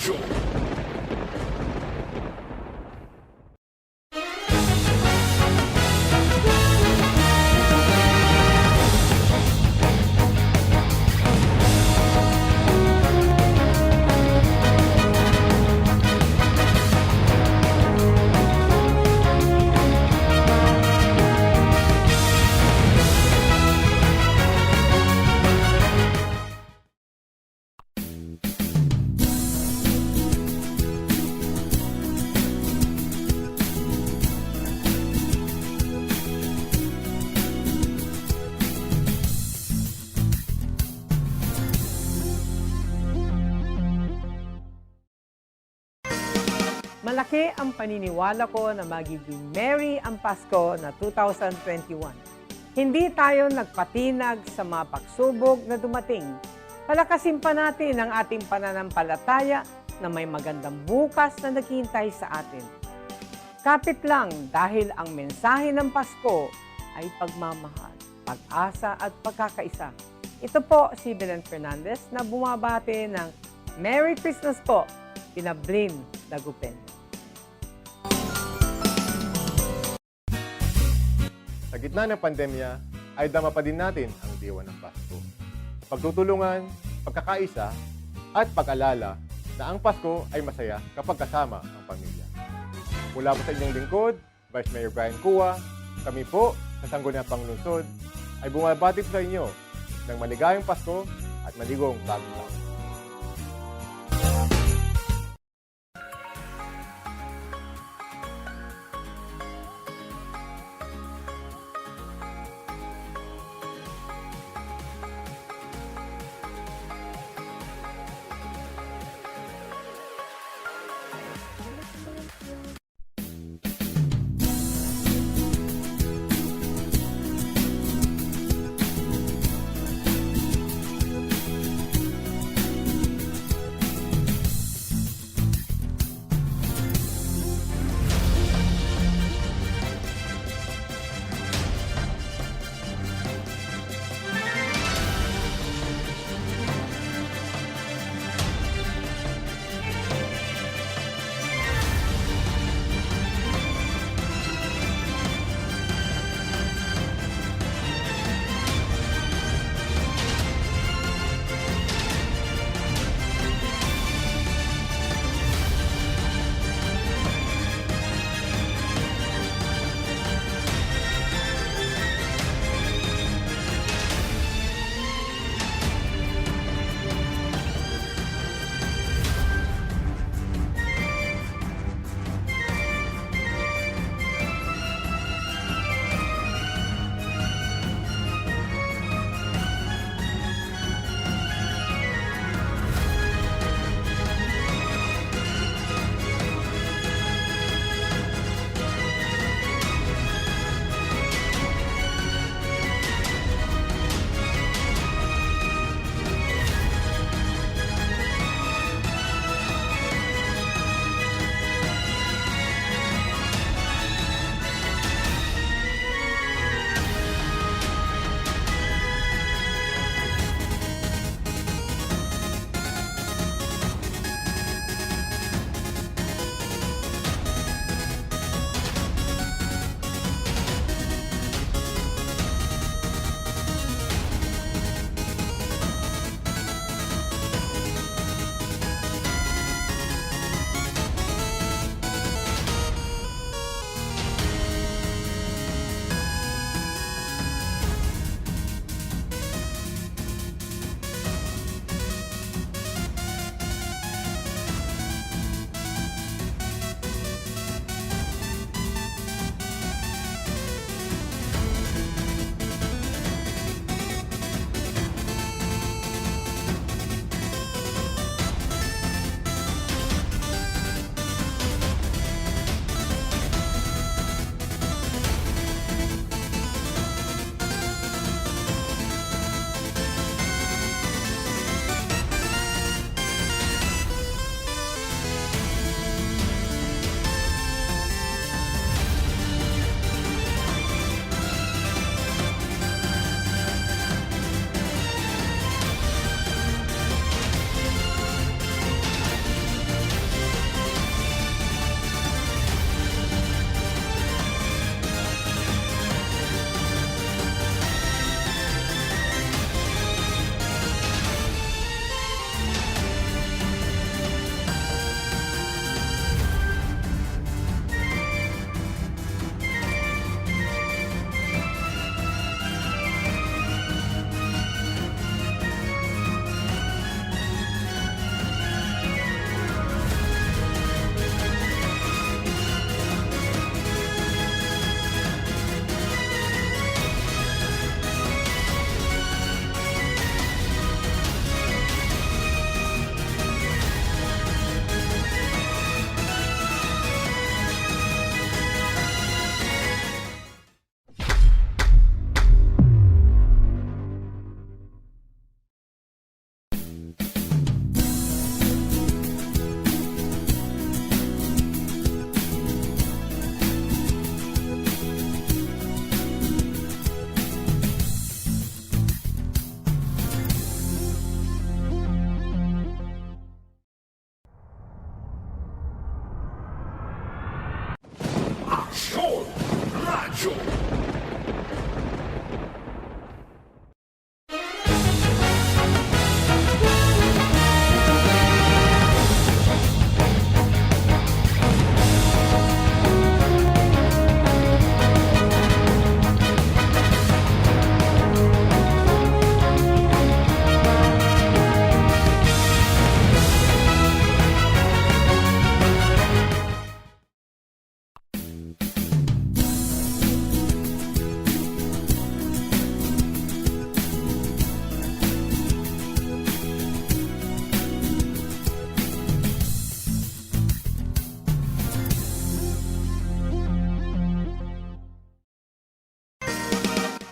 Radyo. Malaki ang paniniwala ko na magiging merry ang Pasko na 2021. Hindi tayo nagpatinag sa mga pagsubok na dumating. Palakasin pa natin ang ating pananampalataya na may magandang bukas na naghihintay sa atin. Kapit lang dahil ang mensahe ng Pasko ay pagmamahal, pag-asa at pagkakaisa. Ito po si Belen Fernandez na bumabati ng Merry Christmas po, Pinablin Dagupen. Sa gitna ng pandemya, ay dama pa din natin ang diwa ng Pasko. Pagtutulungan, pagkakaisa, at pag-alala na ang Pasko ay masaya kapag kasama ang pamilya. Mula po sa inyong lingkod, Vice Mayor Brian Cua, kami po sa Sangguniang Panglungsod ay bumabati sa inyo ng maligayang Pasko at maligong bagong taon.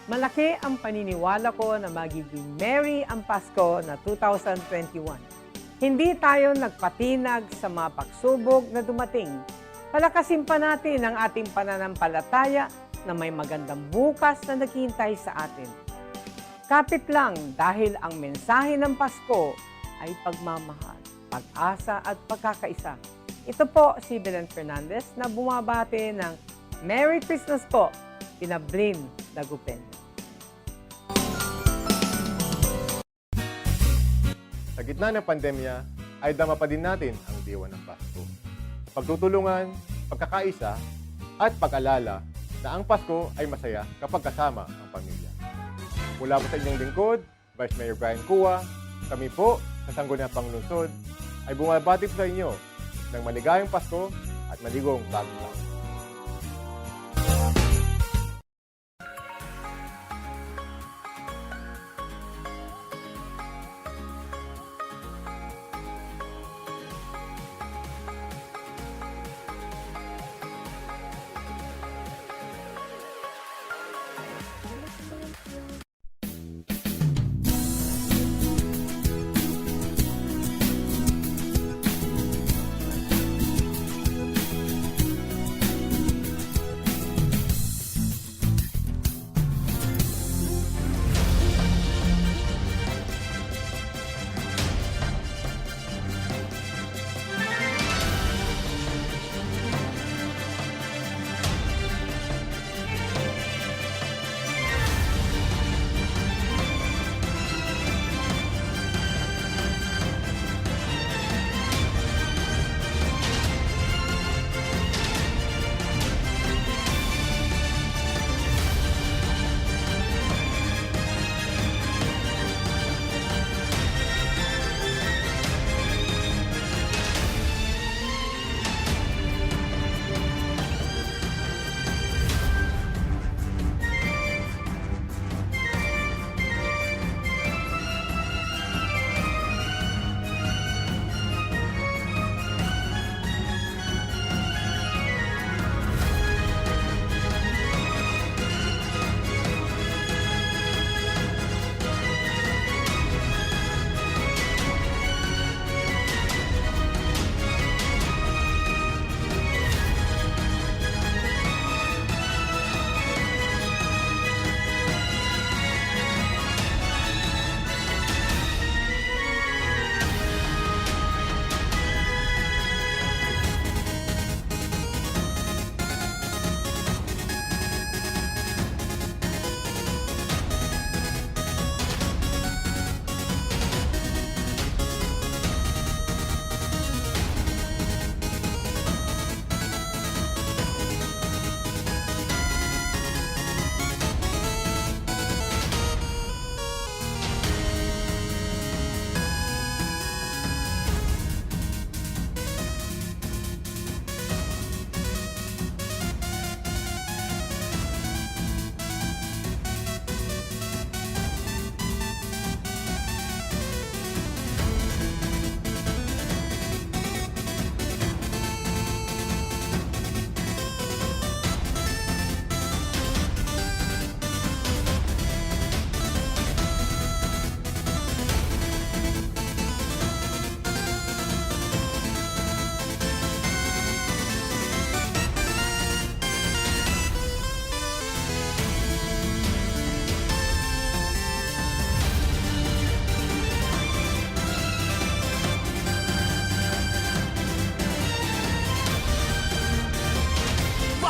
Malaki ang paniniwala ko na magiging merry ang Pasko na 2021. Hindi tayo nagpatinag sa mga pagsubok na dumating. Palakasin pa natin ang ating pananampalataya na may magandang bukas na naghihintay sa atin. Kapit lang dahil ang mensahe ng Pasko ay pagmamahal, pag-asa at pagkakaisa. Ito po si Belen Fernandez na bumabati ng Merry Christmas po, Pinablin Dagupen. Sa gitna ng pandemya, ay dama pa din natin ang diwa ng Pasko. Pagtutulungan, pagkakaisa, at pag-alala na ang Pasko ay masaya kapag kasama ang pamilya. Mula po sa inyong lingkod, Vice Mayor Brian Cua, kami po sa Sangguniang Panglungsod ay bumabati po sa inyo ng maligayang Pasko at maligong bagong taon.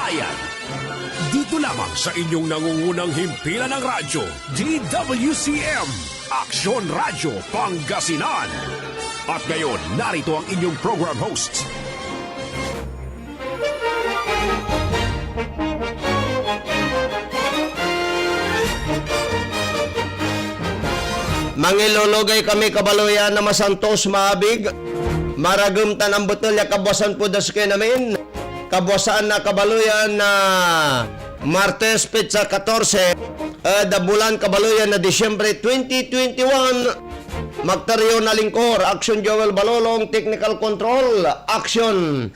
Bayan. Dito lamang sa inyong nangungunang himpilan ng radyo, DWCM, Aksyon Radyo Pangasinan. At ngayon, narito ang inyong program hosts. Mangilulugay kami kabaluyan na masantos maabig. Maragumtan ang butolya kabwasan po daske namin. Kabwasan na kabaluyan na Martes Pizza 14. Da bulan kabaluyan na Disyembre 2021. Magtaryo na lingkor. Action Joel Balolong, Technical Control. Action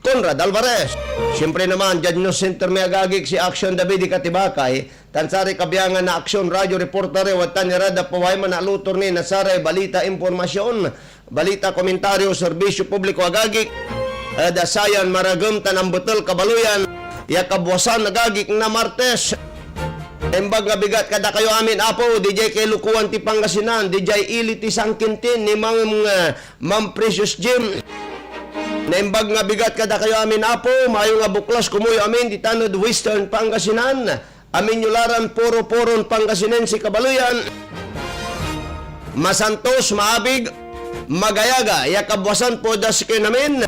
Conrad Alvarez. Siyempre naman, Judge News Center may agagik si Action David Katibakay, tansari kabiyangan na Action Radio Reporter, watan nirada paway man alutor ni nasare balita impormasyon, balita komentaryo, serbisyo publiko agagik, dasayan maragum tanang betul kabaluyan, ya kabwasan agagik na Martes. Embag nga bigat kada kayo amin apo, DJ kay Lukuan ti Pangasinan, DJ Ili ti Sangkintin ni Ma'am Precious Jim. Naimbag nga bigat kada kayo amin apo, mayo nga buklas kumuyo amin di tanod Western Pangasinan. Amin yularan puro-puron Pangasinan si Kabaluyan. Masantos, maabig, magayaga, yakabwasan po daskin namin.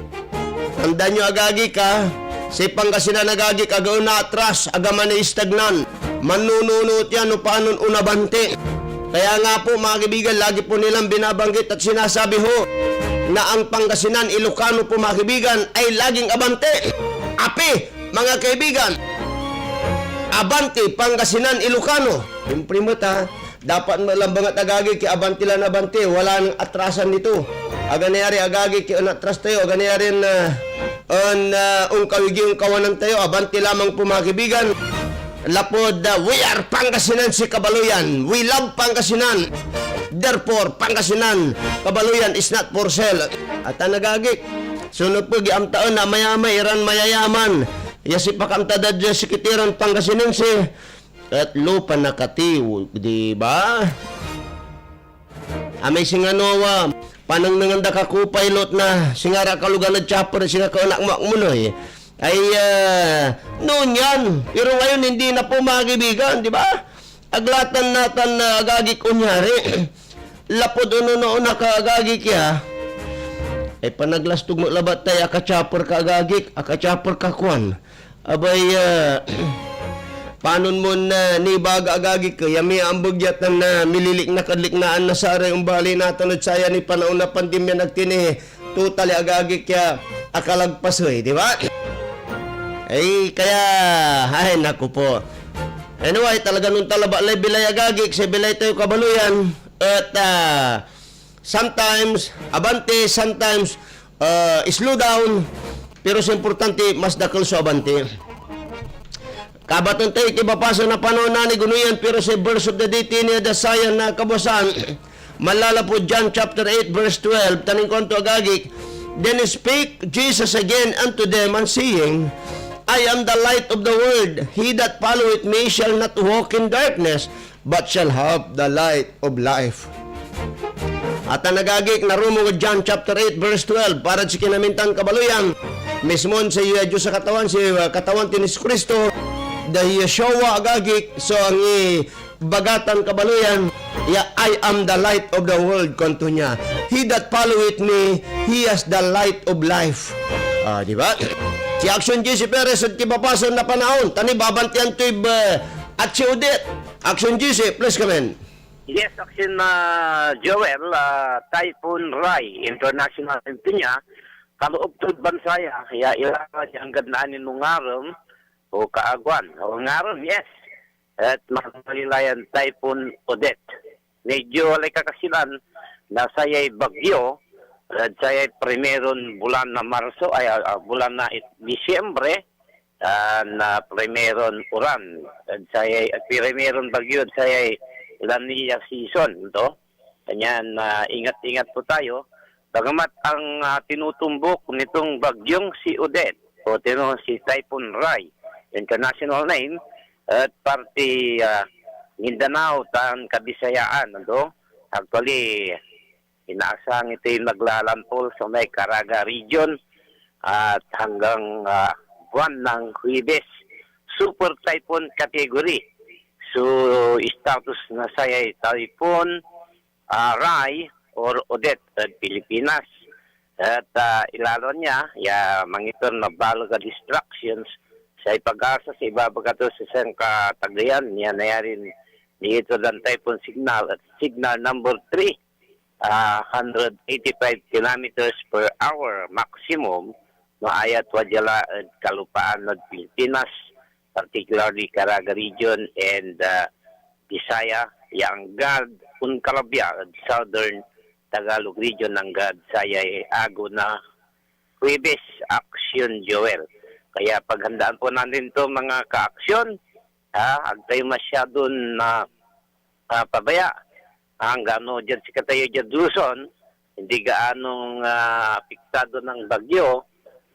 Tanda nyo agagi ka, si Pangasinan agagi kagaw na atras, agaman na istagnan. Manununot yan o paano unabante. Kaya nga po mga kaibigan, lagi po nilang binabanggit at sinasabi ho na ang Pangasinan, Ilocano po mga kaibigan ay laging abante. Api, mga kaibigan, abante, Pangasinan, Ilocano. Siyempre mo ta, dapat malambangat agagi kay abante lang abante, wala nang atrasan nito. Aganayari agagi kay atras tayo, aganayari na kawigi kawanan tayo, abante lamang po mga kaibigan. Lapod, we are Pangasinan si Kabaluyan. We love Pangasinan. Therefore, Pangasinan, Kabaluyan is not for sale. At nagagik. Sunod po, giam taon na mayamay, iran mayayaman. Yasi pakamtadad si Kitiran Pangasinan si at lupa nakatiw, di ba? Amay singanowa, panang nanganda ka ko pilot na singara kalugan na chopper, singa ka anak makmunoy. Ay, noon yan. Pero ngayon, hindi na po mga kaibigan, di ba? Aglatan natin na agagi kunyari. Lapod uno nakaagagi kaya. Ay, panaglastog mo labat tayo, akachapor ka agagik, akachapor ka kwan. Abay, panon mo na nibaga agagik ko, yami ang bugyatan na mililik na kadliknaan na saray umbali natin at saya ni panahon na pandemya nagtini. Totally agagik kaya akalagpasoy, di ba? Ay, kaya, ay, naku po. Anyway, talaga nung talaba, bilay agagik, sa bilay tayo Kabaluyan. At, sometimes, abante, sometimes, slow down. Pero sa importante, mas dakal sa abante. Kabaton tayo, kibapasa na panahon na ni Gunuyan, pero sa verse of the day, tiniya dasayan na kabasan, malala po John chapter 8, verse 12, taning konto agagik, then spake Jesus again unto them, and saying, I am the light of the world. He that followeth me shall not walk in darkness, but shall have the light of life. At ang nagagik na rumo John chapter 8 verse 12 para sa kinamintang Kabaluyan mismon sa Diyos sa katawan, si katawan tinis Kristo the Yeshua agagik so ang bagatan Kabaluyan ya I am the light of the world konto niya. He that followeth me, he has the light of life. Di ba? Si Action GC Perez at kibapason na panahon. Tani babantiyan to'y at si Odette. Action GC, please come in. Yes, Action Joel, Typhoon Rai, International niya, kaloob tod bansaya, kaya ilangan ang gandaan ng ngarom o kaagwan. O ngarom, yes. At makakalilayan Typhoon Odette. Medyo alay kakasilan na saya'y bagyo, at saya'y primeron bulan na Marso, ay bulan na Disyembre, na primeron uran. At saya'y primeron bagyo, at saya'y La Nina season. Ito. Kanyan, ingat-ingat po tayo. Bagamat ang tinutumbok nitong bagyong si Odette, o si Typhoon Rai, international name, at parte Mindanao, tan Kabisayaan. Ito. Actually, inaasang ito yung naglalampol sa may Caraga region at hanggang buwan ng Huwebes. Super Typhoon category. So, status na sayay Typhoon Rai or Odette at Pilipinas. At ilalo niya, mangitor na balaga distractions sa ipag-asa sa ibabagato sa isang katagayan. Niya nayarin dito ng Typhoon signal at signal number 3. 185 kilometers per hour maximum maayat wadjala at kalupaan ng Pilipinas, particularly Caraga region and Bisaya, yang Gad, Uncalabia at southern Tagalog region ng Gad, Saya, Ago na Huwebes Aksyon Joel. Kaya paghandaan po natin to mga ka-aksyon, ag tayo masyadon na pabaya. Hanggang dyan si Katayo dyan Luzon, hindi gaanong apektado ng bagyo,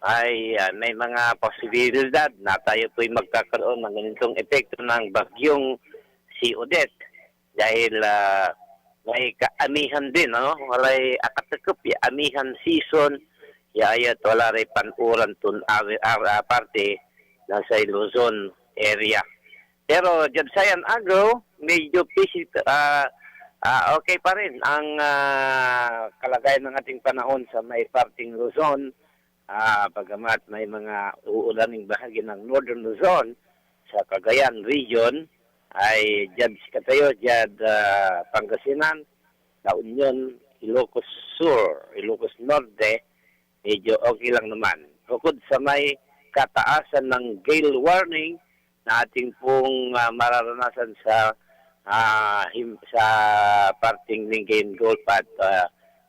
ay may mga posibilidad na tayo po'y magkakaroon ng ganitong epekto ng bagyong si Odette. Dahil may kaamihan din, walay akatakap, amihan season, ayat wala rin panuran tun parte nasa Luzon area. Pero dyan sayan agaw, medyo okay pa rin ang kalagayan ng ating panahon sa may parting Luzon. Bagamat may mga uulaning bahagi ng Northern Luzon sa Cagayan region, ay dyan si Katayo, dyan Pangasinan, La Union, Ilocos Sur, Ilocos Norte, medyo okay lang naman. Bukod sa may kataasan ng gale warning na ating pong mararanasan sa parting Lingayen Gulf at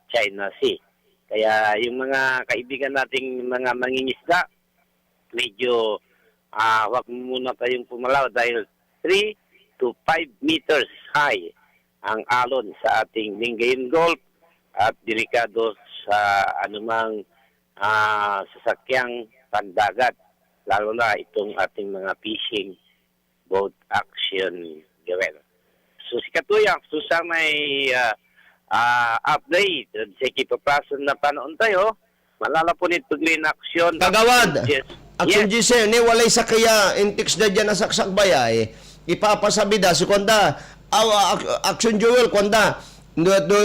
China Sea. Kaya yung mga kaibigan nating mga mangingisda, medyo wag muna tayong pumalaw dahil 3 to 5 meters high ang alon sa ating Lingayen Gulf at delikado sa anumang sasakyang pandagat, lalo na itong ating mga fishing boat action gawin. So si Katuya, sa may update, sa kipaprason na panoon tayo, malalapunit pag-green action. Kagawad, Yes. Aksyon GC, ni walay sa kaya intiks na dyan na saksak bayay, ipapasabi da, si Kwanda, Aksyon Joel, Kwanda,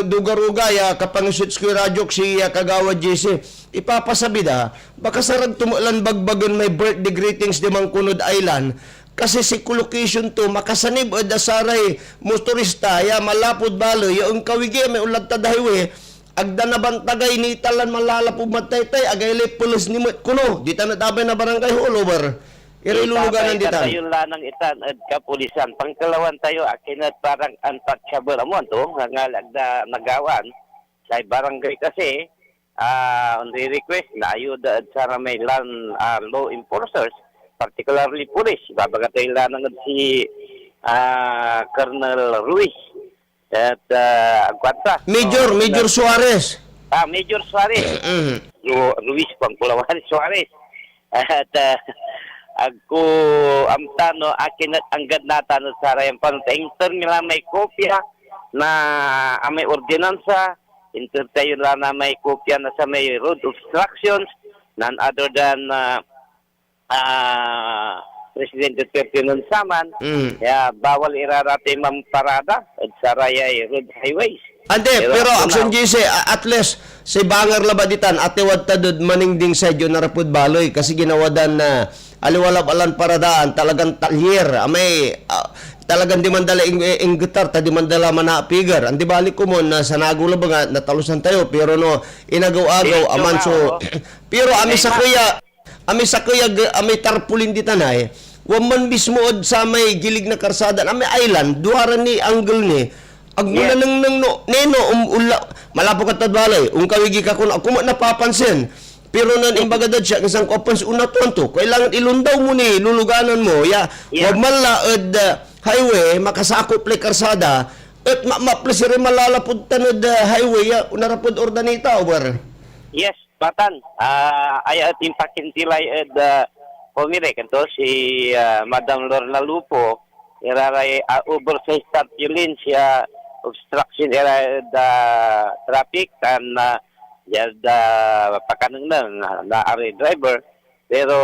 dugarugay, kapangisut ko radyo si Kagawad GC, ipapasabi da, baka sarag tumulan bagbagon may birthday greetings di Mangkunod Island, kasi si location to makasanib o dasaray motorista ya malapod baloy yung kawigi may ulag tadahwe agda na bantagay ni talan malalapod mataytay agay pulos ni kuno dita na dabay na barangay Holover iriluluganan dita tayo lanang itan at kapulisan pangkalawan tayo akinat parang untouchable amon to nga agda nagawan sa barangay kasi on the request na ayuda at sa may law enforcers, particularly police. Babagatay lang si Colonel Ruiz at Aguanta. Major Suarez. Major Suarez. Ruiz pang Pulawan Suarez. At ako amtano akin at anggad natano sa rayang panutaing nila may kopya na may ordinansa, tayo lang na may kopya na sa may road obstructions, none other than President Duterte nun saman, kaya bawal irarate mamparada at sarayay road highways. Ante, pero Aksyon GC, at least, si Bangar Labaditan, atiwad tadod maningding sa dyo narapod baloy, kasi ginawadan na aliwalab-alan paradaan, talagang talyer, talagang di mandala inggitar, di mandala manapigar. Andi balik ko mo na sa nagula ba nga, natalusan tayo, pero no, inagaw-agaw, aman so, pero ami sa kuya tarpulin di tanay, waman mismo od sa may gilig na karsada, ami island, duharan ni angle ni, agmula nang neno, malapo ka tadbalay, kawigi ka kun, ako napapansin, pero nan imbagadad siya, isang kopans unatonto, kailangan ilundaw mo ni, luluganan mo, wagman laod highway, makasakop play karsada, at maplasiri malalapod tanod highway, unarapod ordanita, over. Yes. Batan, ay ating pakintilay at pumire kanto si Madam Lorna Lupo iraray oversized turbulence obstruction era traffic and pakanang na ari driver pero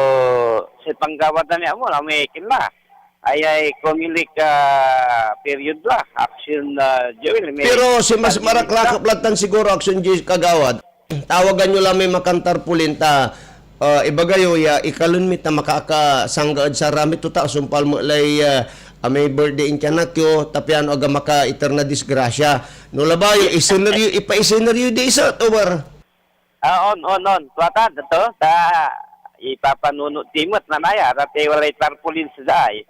si panggawad na niya mo na may kinla ay kumilik period la action Joel pero si mas maraklakaplatan siguro action kagawad tawagan nyo lang may makantar pulinta ibagayo ikalunmit na makakasanggaad sa ramit tuta sumpal mo lay may birthday in kanakyo tapian aga maka eterna disgrasya no labayo ipa-scenario di isa over on plata to ta ipapanunot timot na naya rate walay tarpaulin sa day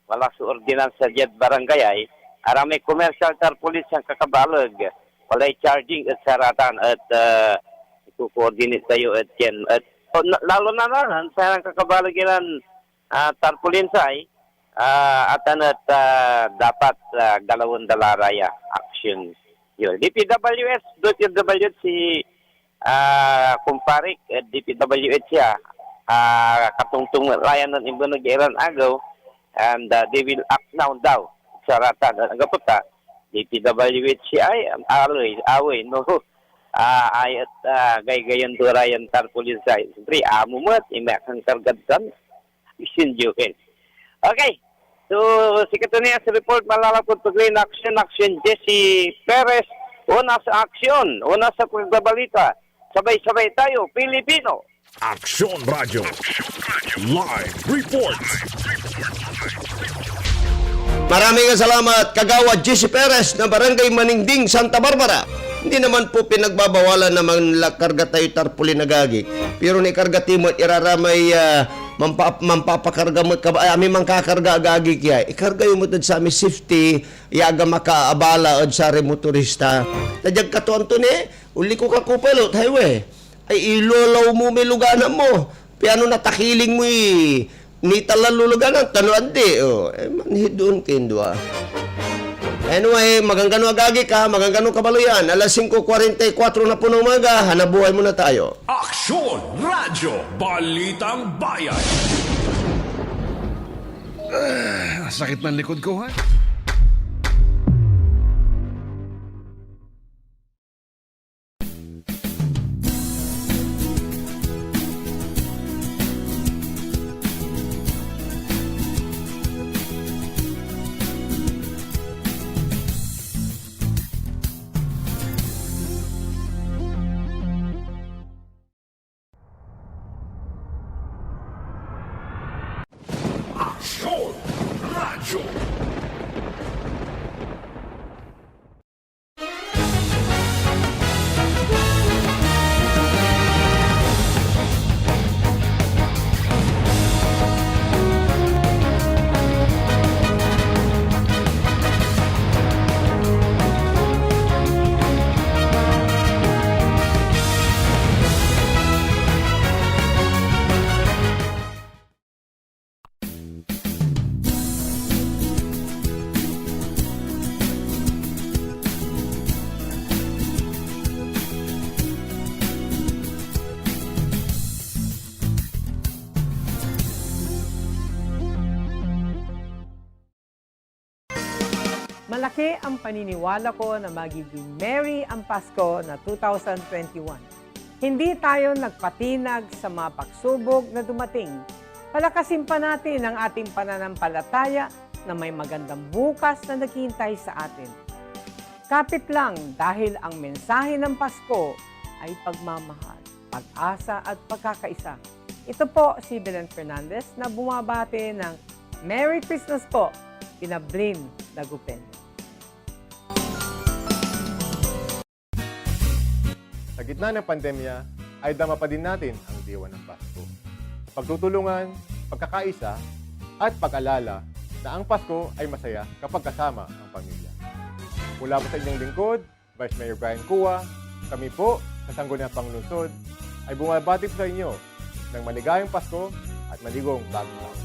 wala sa ordinansa jet barangay ay arami commercial tarpaulin ang kakabalag walay charging at saratan at i-coordinate tayo at yan. At lalo na naman sa kakabalagilan tarpulinsay at dapat galawang dalaraya action yun. DPWH si kumparik at DPWH siya katungtung layanan iba nag-iran agaw and they will act now daw sa ratan. Ang kaputa, DPWH ay away no ay at gay-gayan durayan tarpulinsay. Siyempre, amumat, imakang kargadsan, isinjukin. Okay, so si Katunia sa report malalapot to Green Action, Jesse Perez, una sa aksyon, una sa pagbabalita. Sabay-sabay tayo, Pilipino. Aksyon Radio. Live report. Maraming salamat, Kagawad Jesse Perez ng Barangay Maningding, Santa Barbara. Hindi naman po pinagbabawalan na maglakarga tayo tarpulin na gagi. Pero ni karga timot iraramay mampapakarga mo amin mangkakarga agagi kaya. Ikarga yung mutod sa amin safety, iaga makaabala od sa motorista. Tadyag katuan to ni, uli ko kakupelot, highway. Ay ilolaw mo may luganan mo. Piano natakiling mo ni talaluluganan, tanuan di. Manhidun kindwa. Anyway, magangano agagi ka, magangano kabaluyan. Alas 5:44 na po ng umaga, hanabuhay muna tayo. Aksyon Radio. Balitang Bayan. Sakit ng likod ko, ha? Aksyon Radio. Malaki ang paniniwala ko na magiging merry ang Pasko na 2021. Hindi tayo nagpatinag sa mga pagsubok na dumating. Palakasin pa natin ang ating pananampalataya na may magandang bukas na naghihintay sa atin. Kapit lang dahil ang mensahe ng Pasko ay pagmamahal, pag-asa at pagkakaisa. Ito po si Belen Fernandez na bumabati ng Merry Christmas po, Pinablin Dagupen. Sa gitna ng pandemya, ay dama pa din natin ang diwa ng Pasko. Pagtutulungan, pagkakaisa, at pag-alala na ang Pasko ay masaya kapag kasama ang pamilya. Mula po sa inyong lingkod, Vice Mayor Brian Cua, kami po sa Sangguniang Panglungsod ay bumabati po sa inyo ng maligayang Pasko at maligong bagong taon.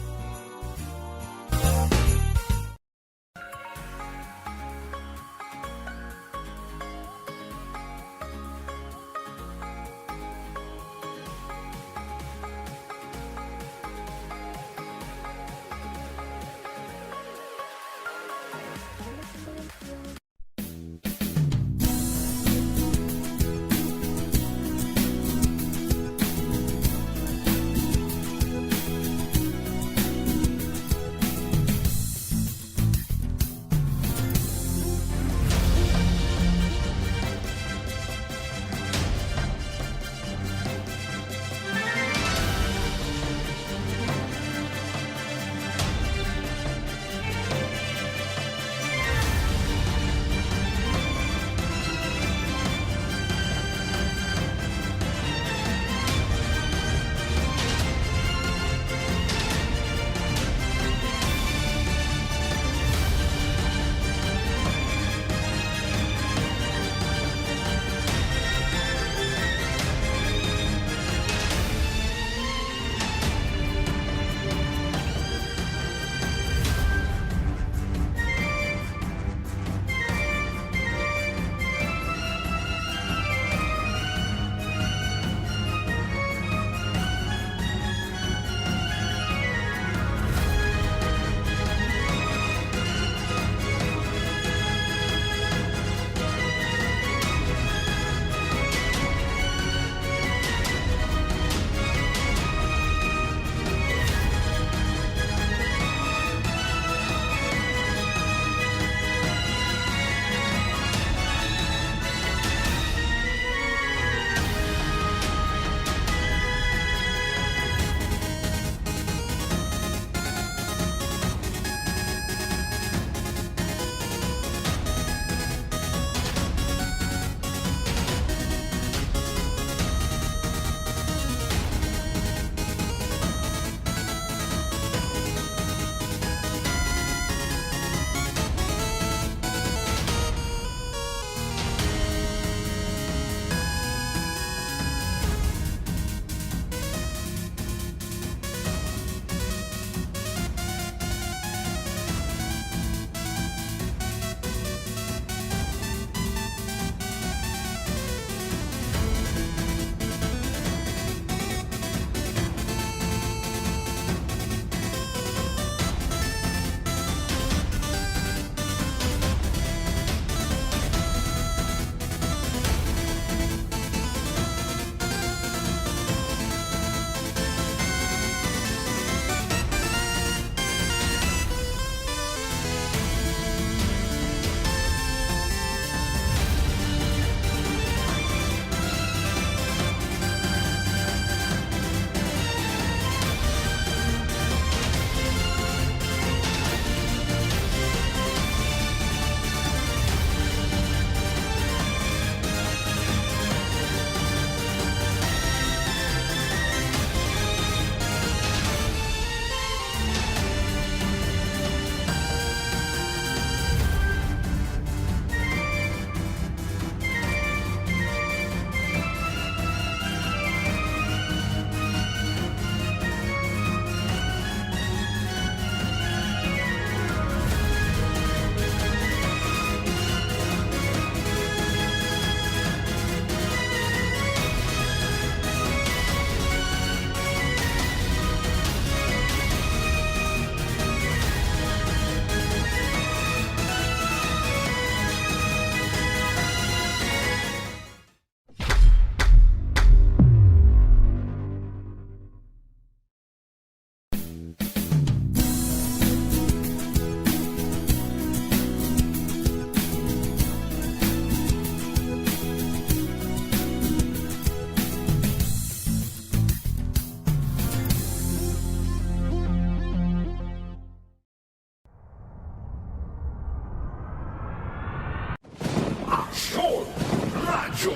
Radyo.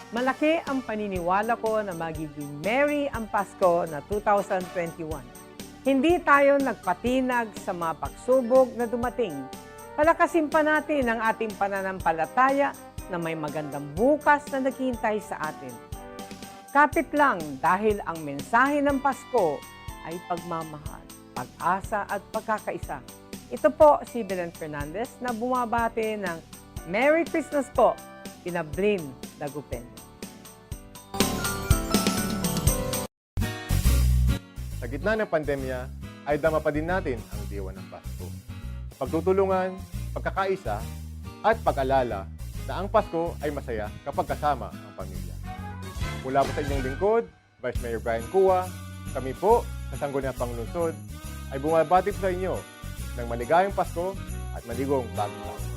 Malaki ang paniniwala ko na magiging merry ang Pasko na 2021. Hindi tayo nagpatinag sa mga pagsubok na dumating. Palakasin pa natin ang ating pananampalataya na may magandang bukas na naghihintay sa atin. Kapit lang dahil ang mensahe ng Pasko ay pagmamahal, pag-asa at pagkakaisa. Ito po si Belen Fernandez na bumabati ng Merry Christmas po, Pinablin Dagupen. Sa gitna ng pandemya, ay dama pa din natin ang diwa ng Pasko. Pagtutulungan, pagkakaisa, at pag-alala na ang Pasko ay masaya kapag kasama ang pamilya. Mula po sa inyong lingkod, Vice Mayor Brian Cua, kami po sa Sangguniang Panglungsod ay bumabati po sa inyo ng maligayang Pasko at maligong bagong taon.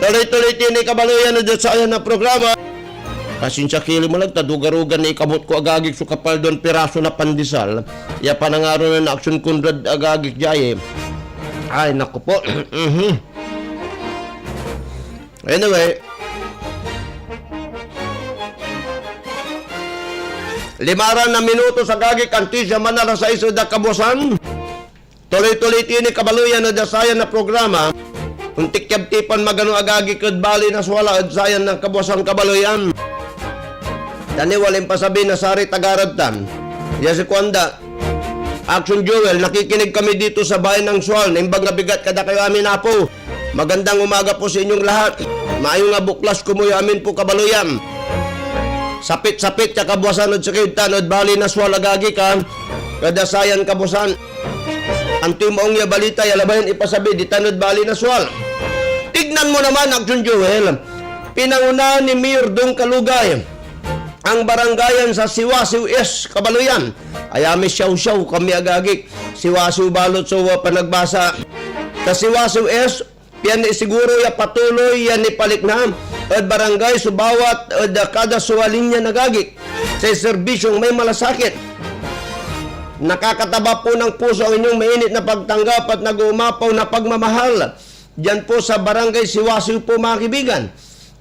Tuloy-tuloy tini kabaluyan na dyan sa ayan na programa. Pasensya kili mo lang, tadugarugan na ikamot ko agagik so kapal doon piraso na pandesal. Ya panangaro na action kundrad agagik jaye. Ay, naku po. Anyway. 5 na minuto sa agagik antisya manala sa iso da kabosan. Tuloy-tuloy tini kabaluyan na dyan sa ayan na programa. Untik tipan magano agagi kud bali na swala at sayan ng kabosang kabaluyan. Dani walim pasabi na sari tagaradtan. Ya si Kwanda. Action Jewel, nakikinig kami dito sa bayan ng Sual. Naimbang nga bigat kada kayo amin apo. Magandang umaga po sa inyong lahat. Maayong nga buklas kumuyo amin po kabaluyan. Sapit-sapit ya kabuasan od sakit tanod bali na swal agagi ka. Kada sayan kabusan. Antoy maong ya balita ya labayan ipasabi di tanod bali na swal. Tignan mo naman, Action Joel. Pinangunahan ni Mayor Dong Kalugay ang barangayan sa Siwasiw S, Kabaluyan. Ayami siyaw-siyaw kami agagik. Siwasiw balot so panagbasa. Sa Siwasiw S, yan siguro ya patuloy yan ipalik na. at barangay subawat at kada suwalinya nagagik sa serbisyong may malasakit. Nakakataba po ng puso ang inyong mainit na pagtanggap at nag-uumapaw na pagmamahal. Diyan po sa barangay Siwasiw po mga kaibigan.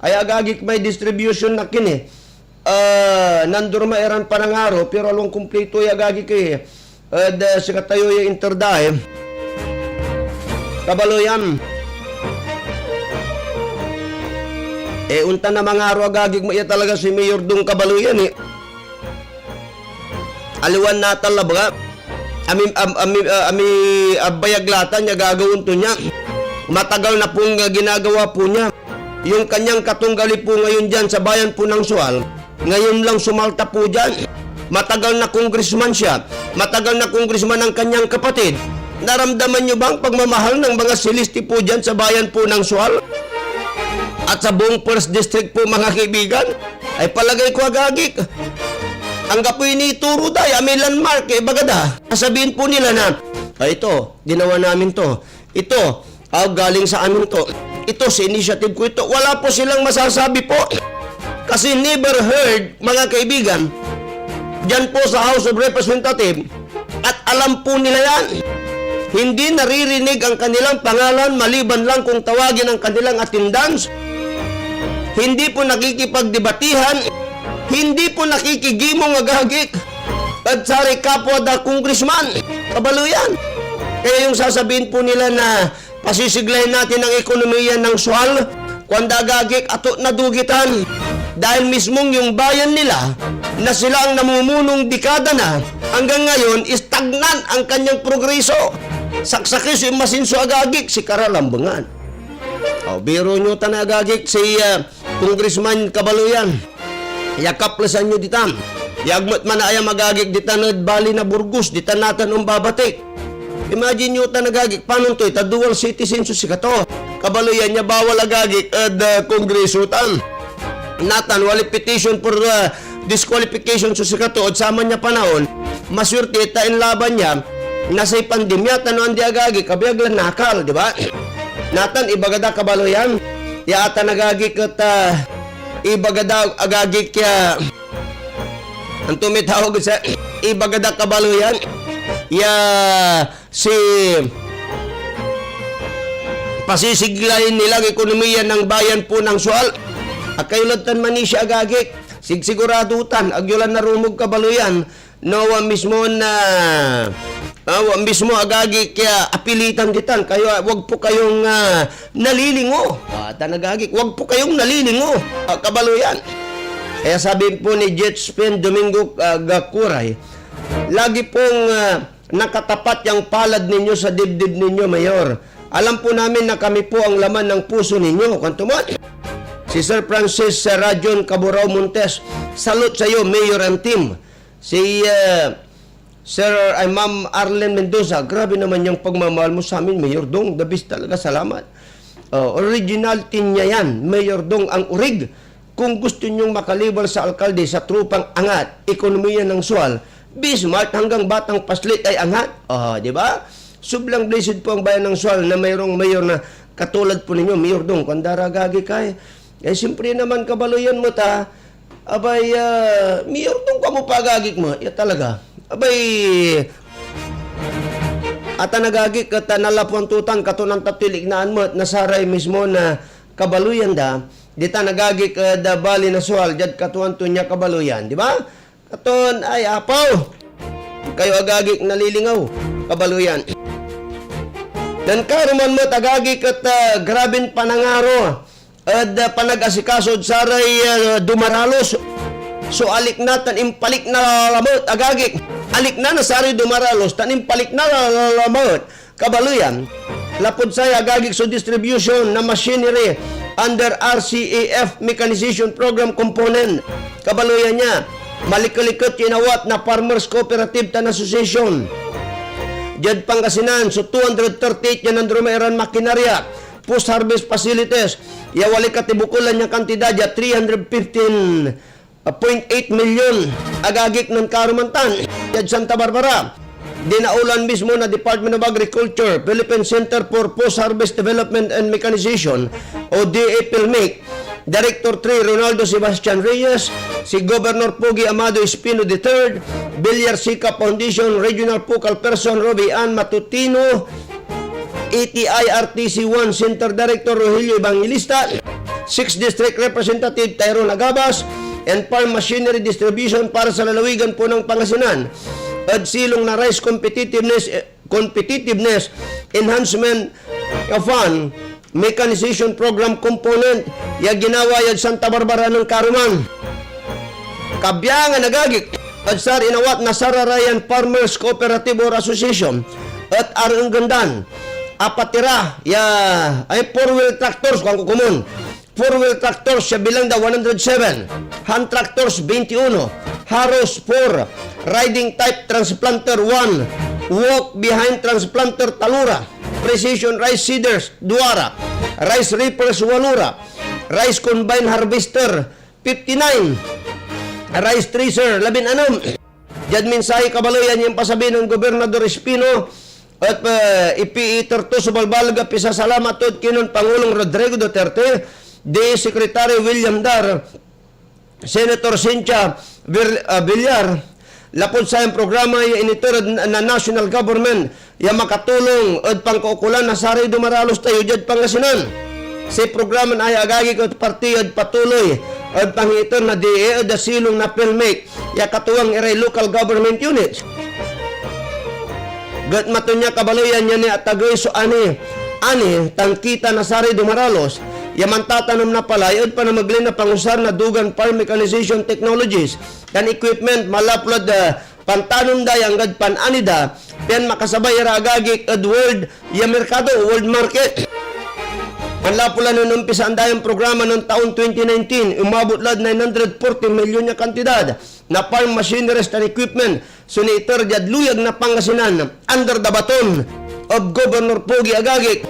Ay agagik may distribution na kini. Nandurma eran panangaro pero along kumplito ay agagik eh. Sa katayo yung interdahe. Kabaloyan. Unta na mga araw agagik mo talaga si Mayor Dong Kabaloyan eh. Aliwan na talaga. Ami bayaglatan niya gagawin to niya. Matagal na pong ginagawa po niya. Yung kanyang katunggali po ngayon dyan sa bayan po ng Sual, ngayon lang sumalta po dyan. Matagal na congressman siya. Matagal na congressman ang kanyang kapatid. Naramdaman niyo bang pagmamahal ng mga silisti po dyan sa bayan po ng Sual? At sa buong First District po mga kaibigan, ay palagay ko agagik. Ang kapoy ni Turo Day, may landmark, bagada. Sasabihin po nila na, ito, ginawa namin to. Ito, galing sa amin to. Ito, sa initiative ko ito. Wala po silang masasabi po. Kasi never heard, mga kaibigan, dyan po sa House of Representatives, at alam po nila yan. Hindi naririnig ang kanilang pangalan maliban lang kung tawagin ang kanilang attendance. Hindi po nakikipagdebatihan. Hindi po nakikigimong agagik. At sari kapwa da congressman. Kabaluyan. Kaya yung sasabihin po nila na pasisiglahin natin ang ekonomiya ng Sual, kwanda agagik ato nadugitan. Dahil mismong yung bayan nila na sila ang namumunong dekada na, hanggang ngayon, stagnan ang kanyang progreso. Saksakis yung masinso agagik, si Karalambangan. Biro nyo tanagagik si Congressman Kabaluyan. Yakaplasan nyo ditam. Yagmat man na ayam agagik ditanad bali na Burgos, ditanatan babatik. Imagine nyo tanagagik, paano to? Dual citizenship si Kato. Kabaluyan niya bawal agagik at kongresutan. Natan, wali petition for disqualification sa Kato at sama niya panahon, maswerte tain laban niya, nasa'y pandemya, tanuan di agagik, kabiyaglan nakal, di ba? Natan, ibagada Kabaluyan, yaata nagagik at ibagada agagik kaya ang tumitawag sa ibagada Kabaluyan ya si pasisiglayin nilang ekonomiya ng bayan po ng Sual. Akayulatan man ni siya agagik siguradutan agyulan na rumog Kabaluyan no mismo na mismo agagik kaya apilitan ditan kayo wag po kayong nalilingo. Tanagagik wag po kayong nalilingo Kabaluyan. Kaya sabi po ni Jetspin Domingo Gakuray, lagi pong nakatapat yung palad ninyo sa dibdib ninyo, Mayor. Alam po namin na kami po ang laman ng puso ninyo. Kantumon, si Sir Francis Rajon Caburao Montes, salute sa iyo, Mayor and team. Si Ma'am Arlen Mendoza, grabe naman yung pagmamahal mo sa amin, Mayor Dong. The best talaga, salamat. Originality niya yan, Mayor Dong ang urig. Kung gusto nyong makalibal sa alkalde sa trupang angat, ekonomiya ng Sual, Bismarck hanggang batang paslit ay angat. Di ba? Sublang blessed po ang bayan ng Sual na mayroong mayor na katulad po ninyo, Mayor Dong, kandara gagi kay. Siyempre naman Kabaluyan mo ta, abay, Mayor Dong ka mo pagagik mo, talaga. Abay, at nagagik at nalapuntutan katunang tapilignaan mo at nasaray mismo na Kabaluyan da, dita nagagik da bali na Sual, jad katuan to niya Kabaluyan, di ba? Katon ay apaw, kayo agagik nalilingaw, Kabaluyan. Dan karuman mo tagagik at grabing panangaro at panag-asikasod saray dumaralos. So alik na tanimpalik na lamot agagik. Alik na saray dumaralos tanimpalik na lamot Kabaluyan. Lapod saya agagik so distribution na machinery under RCAF Mechanization Program Component. Kabaluyan niya. Malikalikot kinawat na Farmers Cooperative Tan Association. Jad Pangasinan, so 238 yan ang drumeran makinarya, post-harvest facilities, yawali katibukulan niya kantidad, ya 315.8 million, agagik ng Karumantan, Jad Santa Barbara, dinaulan mismo na Department of Agriculture, Philippine Center for Post-Harvest Development and Mechanization, o DAPLMIC, Director 3, Ronaldo Sebastian Reyes, si Governor Pogi Amado Espino III, Villar Sica Foundation Regional Focal Person Robbie Ann Matutino, ATI-RTC 1 Center Director Rogelio Evangelista, 6th District Representative Tyrone Agabas, and Farm Machinery Distribution para sa lalawigan po ng Pangasinan. At silong na Rice Competitiveness Enhancement Fund Mechanization Program Component ya ginawa yad Santa Barbara ng Karuman. Kabyangan nagagik at sar inawat na Sararayan Farmers Cooperative or Association at arang gandan apatira ya ay 4-wheel tractors kung kumun 4-wheel tractors siya bilang da 107, hand tractors 21, harrows 4, riding type transplanter 1, walk behind transplanter talura, precision rice seeders duara, rice reapers walura, rice combine harvester 59, rice tracer 16. Diyan mensahe kabaloyan yung pasabi ng Gobernador Espino at ipi iterto subalbalga pisa salamat od kinon Pangulong Rodrigo Duterte, di Secretary William Dar, Senator Cynthia Villar, lapod sa yung programa yung initurad na national government yung makatulong at pangkaukulan na sari dumaralos tayo dyan Pangasinan. Si programa na ay agagig at partiyo at patuloy at pangitor na DE at silong na filmake yung katuwang iray local government units. Gat matunya kabaloyan niya ni Atagay so ani tangkita na sari dumaralos yaman tatanong na pala, yun pa na maglin na pangusar na dugan farm mechanization technologies kan equipment malaplod pantanom da yang gad pananida pian makasabay ragagik ad world ya merkado world market. Manlapula nun umpisa ang dayang programa ng taon 2019 umabot lad 940 milyon na kantidad na farm machineries and equipment suniter jad luyag na Pangasinan under the baton of Governor Pogi Agagik.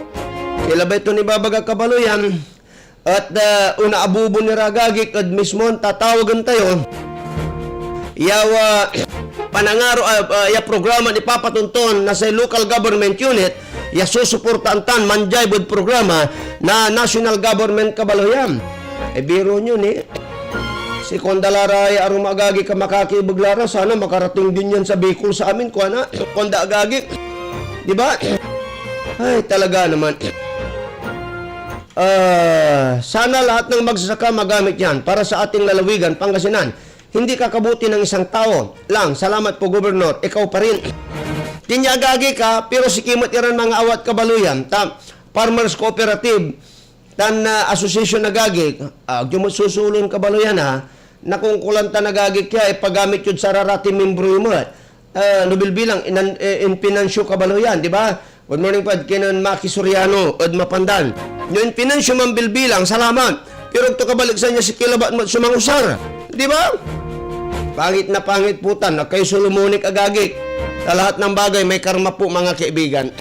Ilabay ito ni Babaga Kabaloyan at una abubo ni Ragagik at mismo tatawagan tayo yawa panangaro ya programa ni papatunton na sa local government unit ya susuportaan tan manjay bud programa na national government Kabaloyan. Biro nyo ni si Kondalara ay arum Agagik ka makakibaglara sana makarating din yan sa Bicol sa amin kuana Konda Agagik, di ba? Ay talaga naman. Sana lahat ng magsasaka magamit yan para sa ating lalawigan, Pangasinan. Hindi kakabuti ng isang tao lang. Salamat po, Gobernador. Ikaw pa rin. Tinyagagi ka, pero si Kimot iran mga awat kabaluyan. Farmers Cooperative, tan association nagagik. Yung susulon kabaluyan ha, na kung kulanta nagagik kaya, ipagamit yun sa rarati membro mo. Nubilbilang, in finansyo kabaluyan, di ba? Good morning po, kinon Maki Soriano, od Mapandan. Yung finansyo mambilbilang, salamat. Pero ito kabalik sa niya si Kilabat mo sumangusar. Di ba? Pangit na pangit putan, na kay Solomonic Agagik. Sa lahat ng bagay, may karma po mga kaibigan.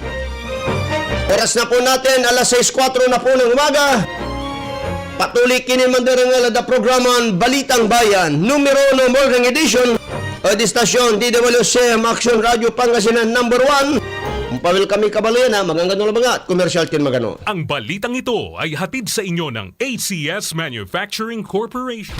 Oras na po natin, alas 6:04 na po ng umaga. Patuloy kinin mandarangal da programan Balitang Bayan, numero 1 morning edition, o di stasyon DWCM Action Radio Pangasinan number 1. Pawil kami kabaloyan ha, magandang mga at commercial tin magano. Ang balitang ito ay hatid sa inyo ng ACS Manufacturing Corporation.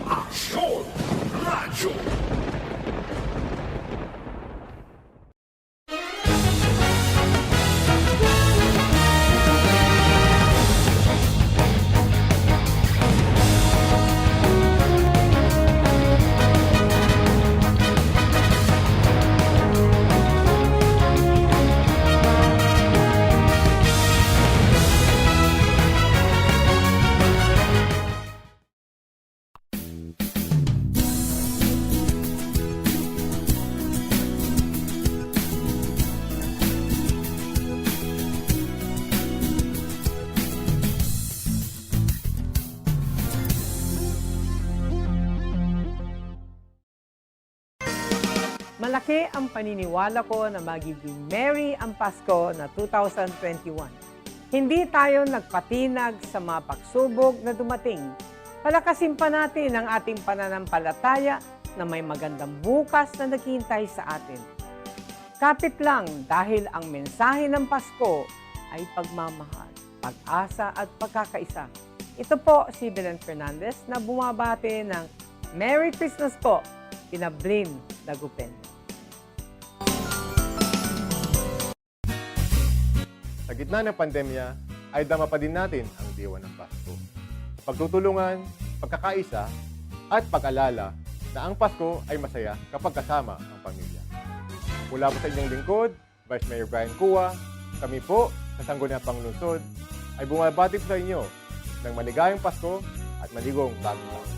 Aksyon Radyo. Malaki ang paniniwala ko na magiging merry ang Pasko na 2021. Hindi tayo nagpatinag sa mga pagsubok na dumating. Palakasin pa natin ang ating pananampalataya na may magandang bukas na naghihintay sa atin. Kapit lang dahil ang mensahe ng Pasko ay pagmamahal, pag-asa at pagkakaisa. Ito po si Belen Fernandez na bumabati ng Merry Christmas po, Pinablin Dagupen. Sa gitna ng pandemya, ay dama pa din natin ang diwa ng Pasko. Pagtutulungan, pagkakaisa, at pag-alala na ang Pasko ay masaya kapag kasama ang pamilya. Mula po sa inyong lingkod, Vice Mayor Brian Cua, kami po sa Sangguniang Panglungsod ay bumabati sa inyo ng maligayang Pasko at maligong bagong taon.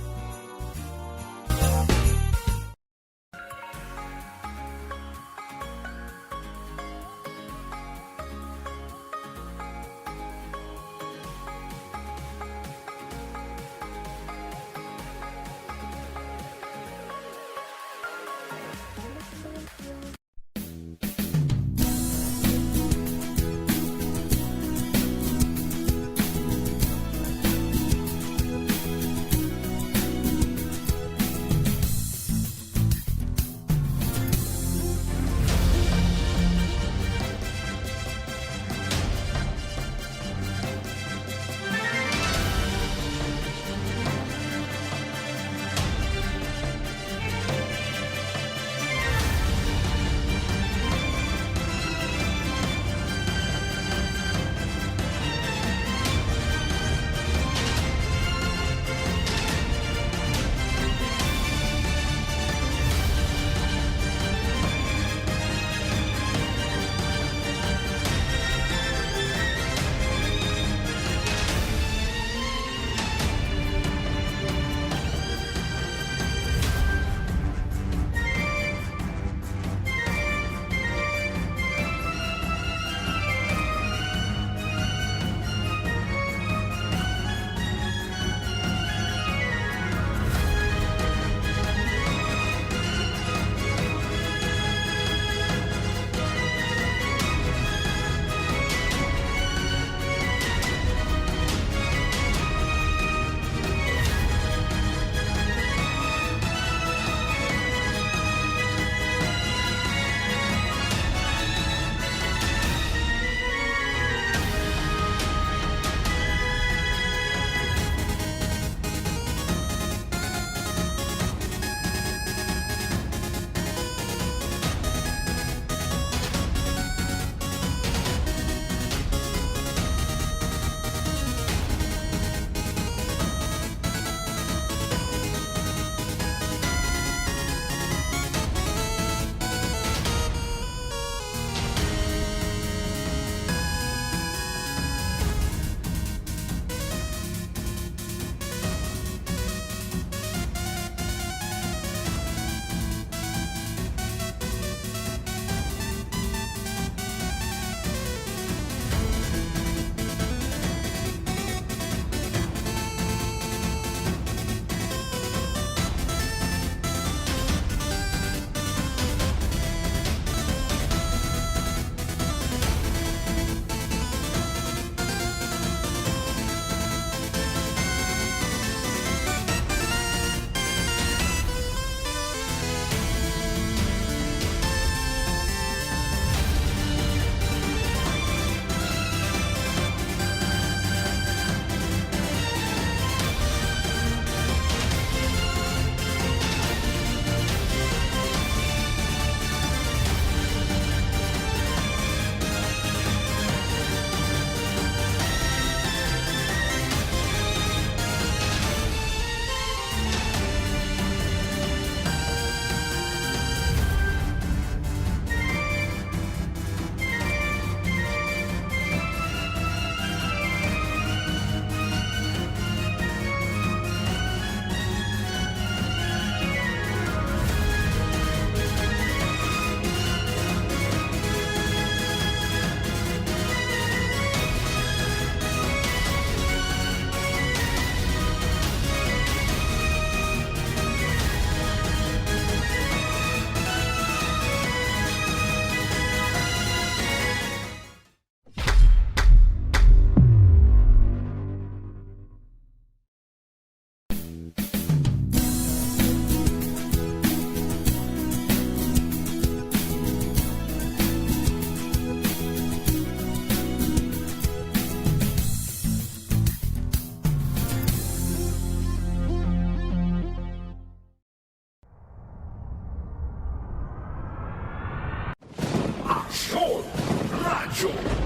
Radyo.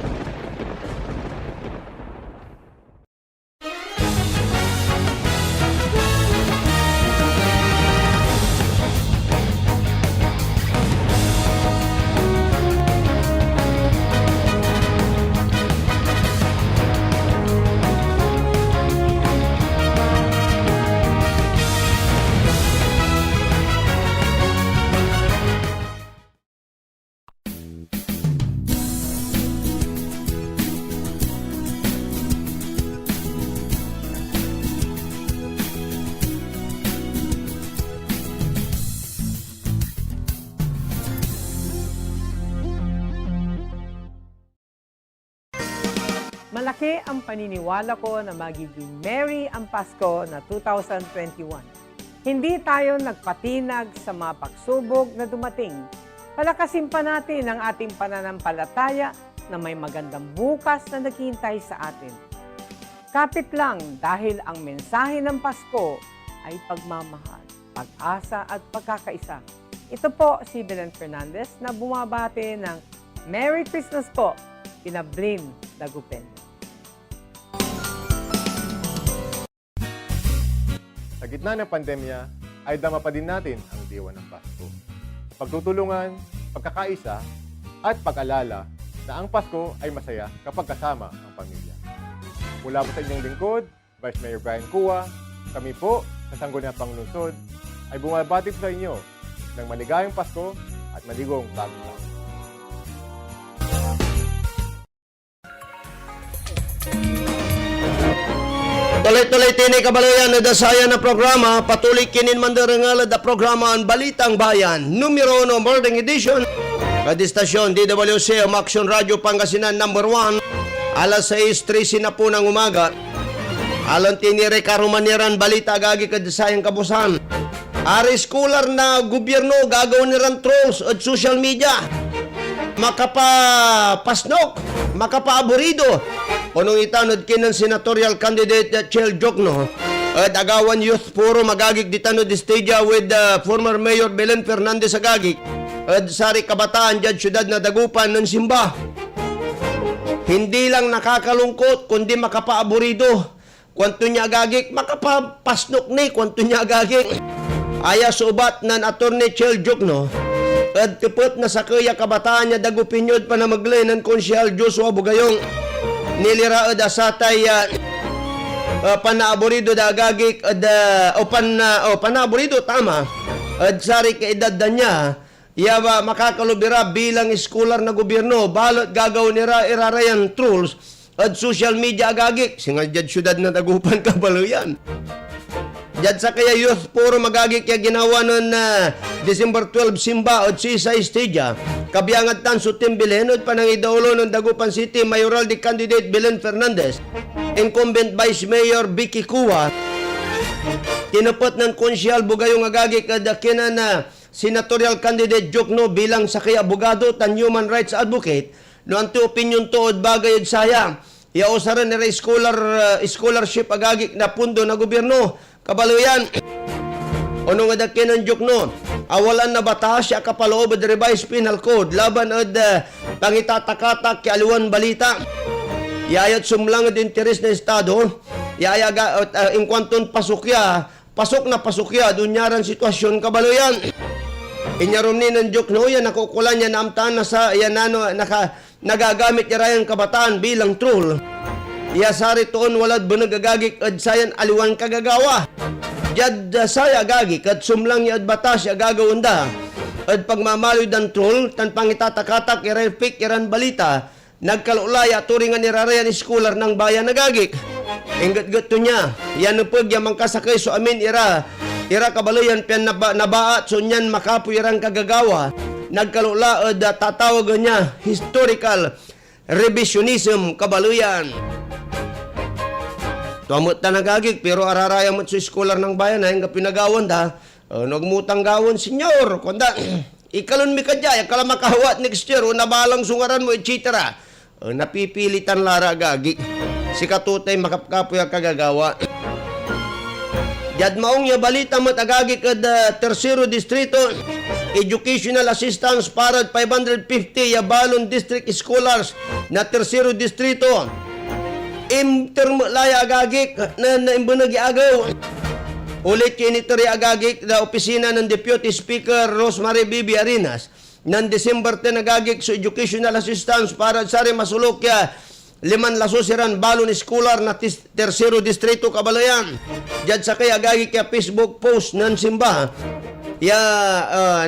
Malaki ang paniniwala ko na magiging merry ang Pasko na 2021. Hindi tayo nagpatinag sa mga pagsubok na dumating. Palakasin pa natin ang ating pananampalataya na may magandang bukas na naghihintay sa atin. Kapit lang dahil ang mensahe ng Pasko ay pagmamahal, pag-asa at pagkakaisa. Ito po si Belen Fernandez na bumabati ng Merry Christmas po, Pinablin Dagupen. Sa gitna ng pandemya, ay dama pa din natin ang diwa ng Pasko. Pagtutulungan, pagkakaisa, at pag-alala na ang Pasko ay masaya kapag kasama ang pamilya. Mula po sa inyong lingkod, Vice Mayor Brian Cua, kami po sa Sangguniang Panglungsod ay bumabati po sa inyo ng maligayang Pasko at maligong bagong taon. Tuloy-tuloy tini kabaloyan na dasaya na programa, patuloy kinin mandarangal da programa ang Balitang Bayan, numero 1 morning edition. Kadistasyon DWC ang Action Radio Pangasinan number 1, alas 6:13 na po ng umaga. Alon tinire karumaniran balita gagi kadasayang kabusan. Ari scholar na gobyerno gagawin niran trolls at social media. Makapapasnok, makapaaburido. Unong itanod kinan senatorial candidate Chel Jokno at Agawan Youth Forum magagig ditanod di stage with former Mayor Belen Fernandez agagig at sari kabataan dyan syudad na Dagupan ng Simba. Hindi lang nakakalungkot kundi makapaaburido. Kwanto niya agagig, makapapasnok ni kwanto niya agagig. Aya subat ng attorney Chel Jokno at tupot na sa kaya kabataan niya Dagupinyod pa na maglay ng konsyal Joshua Bugayong niliraod asatay panaaburido da agagik panaaburido tama at sari kaedad da niya yaba makakalubira bilang scholar na gobyerno balot gagawin nira irarayan trolls at social media agagik singa dyan syudad na Dagupan kabaluyan. Dyan sa kaya youth forum magagik kaya ginawa nun December 12 Simba at Sisay Stage kabiyangat tan sutim Bilenod panang idaulo ng Dagupan City Mayoral di candidate Belen Fernandez, incumbent Vice Mayor Vicky Cua, tinapot ng konsyal Bugayong agagi kadakina na senatorial candidate Jokno bilang sakay abogado tan human rights advocate no anti opinion tuod bagay saya iausaran ni scholarship agagi na pundo na gobyerno kabaluyan. Ono nga dakinan Jokno, awalan na batas siya kapaloob od revised penal code laban od pangitatatak kialuan balita. Yayat sumlang od interes na estado, yayaga in kwanton pasok na pasukya dunyaran sitwasyon kabaluyan. Inyarom ni ng Jokno yan nakukulan niya naamtaan na sa yan nagagamit niya rayang kabataan bilang troll. Iyasari toon walad bunagagagik od sayan aliwan kagagawa. Jad saya gagi kat sumlang yad batas ya gagawin da at pagmamaloy dan troll tan pangitatatak irepik iran balita nagkalulaya turingan irarayan scholar ng bayan nagagik inggat to niya yan upag yamang kasakay so amin ira kabaluyan pian nabaat so nyan makapoy irang kagagawa nagkalula at tatawag niya historical revisionism kabaluyan. Tuamot na nagagig, pero araraya mo sa scholar ng bayan, ay nga pinagawan da, nagmutang gawon, senyor, kunda, ikalon mi kadya, kala makahawat next year, o nabalang sungaran mo, etc. Napipilitan lara gagi, si katutay makapkapoy ang kagagawa. Jad maong ya balita matagagi kada Tercero Distrito, Educational Assistance para 550 ya balon district scholars na Tercero Distrito. Intermulaya agagik na imbunagi agaw. Ulit kinitari agagik na opisina ng Deputy Speaker Rosemary Bibi Arinas ng December 10 agagik sa Educational Assistance para sa masulokya 5 lasusiran balon scholar na Tercero Distrito Kabalayan. Diyan sa kaya agagik ya Facebook post ng simba.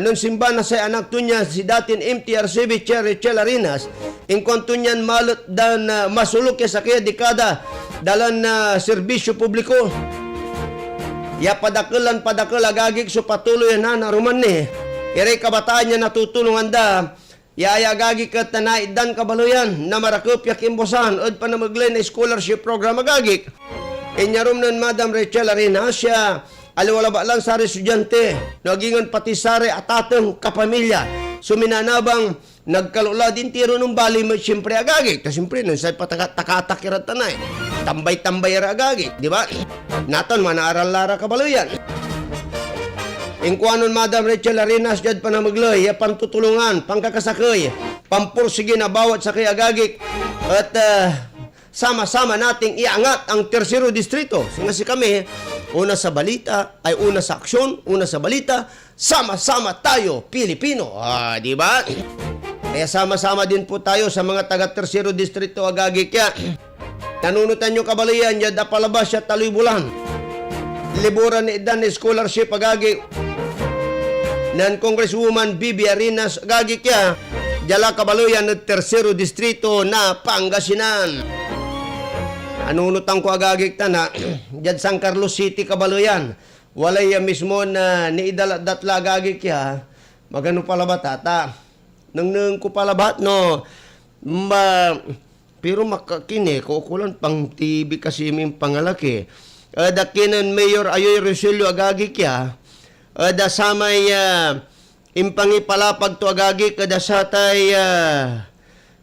Nun simba na sa anak to niya si datin MTRCB Chair Rachel Arinas. Inkonto niyan malot dan masulok sa kaya dekada dalan na serbisyo publiko. Ya padakal agagik so patuloy na naruman ni. Iray kabataan niya natutulungan da. Ya agagik at tanaidan kabaloyan na marakupya kimbosan od pa na maglay na scholarship program agagik. Inyarum nun Madam Rachel Arinas siya aliwala ba lang sa estudyante, nagingon pati sare at atong kapamilya. Suminanabang nagkalula din tiro ng bali mo siyempre agagik. Ta siyempre, nung sa'y patakatakirad tanay. Tambay-tambay agagik, di ba? Naton, manaaral-lara kabaloyan. Ingkuanon Madam Rachel Arinas, dyan pa na magloy, pantutulungan, pangkakasakoy, pampursige na bawat sakay agagik. At sama-sama nating iangat ang Tercero Distrito. Kasi kami, una sa balita, ay una sa aksyon, una sa balita, sama-sama tayo, Pilipino. Di ba? Kaya sama-sama din po tayo sa mga taga Tercero Distrito agagik ya. Nanunutan nyo kabalayan, yad apalabas siya taloy bulan. Liburan ni Idan scholarship agagik ng Congresswoman Bibi Arinas agagik ya. Jala kabaloyan ng Tercero Distrito na Pangasinan. Anunutan ko agagik na dyan San Carlos City kabaloyan. Walay mismo na niidalat-datla agagik ya. Magano pala ba tata? Nang ko pala ba no? Pero makakini kukulan pang TV kasi may pangalaki. Dakinan Mayor Ayoy Roselio agagik ya. Da samay impangipalapag to agagik kada satay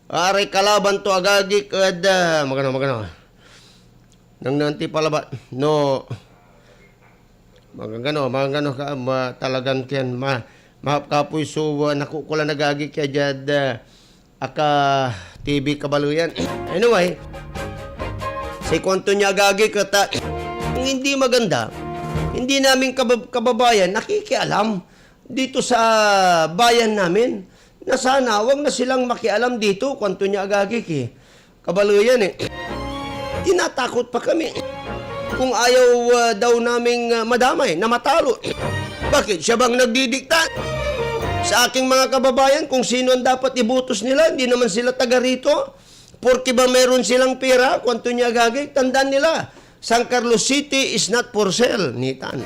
aray kalaban to agagik kada magano. Nang nanti pala ba no magano ka talagan ken mahapkapoy so nakukulan nagagi kaya jad aka TV kabaluyan. Anyway, si kwento niya agagi kata hindi maganda. Hindi namin kababayan nakikialam dito sa bayan namin na sana wag na silang makialam dito kwento niya agagi kabaluyan Tinatakot pa kami kung ayaw daw naming madamay na matalo. Bakit? Siya bang nagdidikta sa aking mga kababayan kung sino ang dapat ibutos nila? Hindi naman sila taga rito. Porque ba meron silang pera? Kwanto niya agagay? Tandaan nila, San Carlos City is not for sale. Nitan.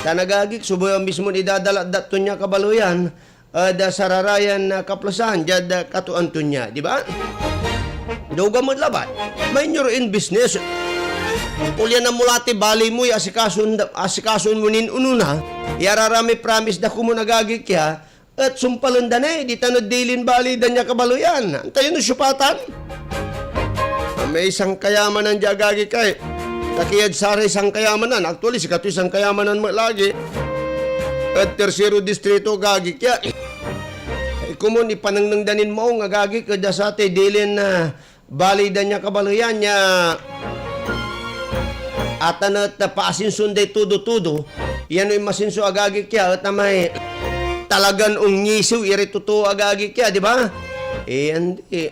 Tanagagik, suboy ang mismo idadala dato niya kabaluyan da sararayan na kaplasan, jad katuan to niya. Di ba? Doga mo labat. Mind your own business. Pulyan na mulati bali mo, asikason mo nin ununa, yararami promise da kumo nagagik ya, at sumpalon da na di tanod dilin bali da niya kabaluyan. Antayin no syupatan. May isang kayamanan di agagik kay. Takiyad sari isang kayamanan. Actually, sikato isang kayamanan mo lagi. At Tercero Distrito agagik ya. Kumun ipanang danin mo nga gagi kada sa ate dilin na bali da niya kabaluyan niya at na paasin sunday tudo yan yung masinso agagi kya at na may talagan ngisiw irituto agagi kya di ba hindi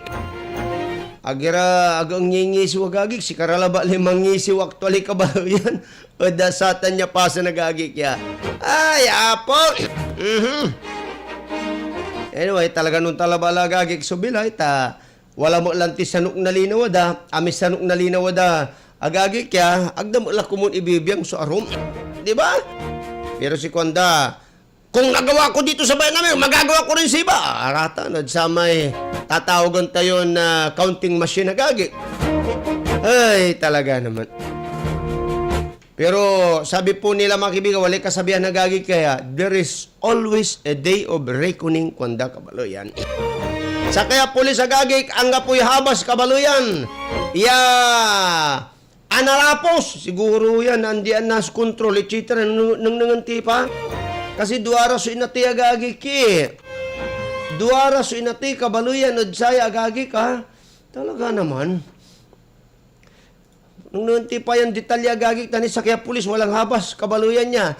agira agang ngisiw agagi si karalaba limang ngisiw actually kabaluyan o dasatan niya pasa nagagi kya ay apo Anyway, talaga nung talabala gagik subilay, wala mo lang ti sanuk na linaw da, amis sanuk na linaw da, agagik ya, agdam mo lang kumun ibibiyang so arum. Di ba? Pero si Konda, kung nagawa ko dito sa bayan namin, magagawa ko rin sa iba. Arata, nadsamay, tatawagan tayo na counting machine na gagik. Ay, talaga naman. Pero sabi po nila mga kaibigan, wala kasabihan na gagi kaya there is always a day of reckoning kwanda kabaloyan. Sa kaya pulis agagik ang gapoy habas kabaloyan. Analapos, siguro yan, andiyan nas control, etc. Nang nanganti pa. Kasi duara so inati agagi ki. Duara so inati, kabaluyan, udsaya agagi ka. Talaga naman. Nung nanti pa yan, detalya agagi, tani sa kaya pulis, walang habas, kabaluyan niya.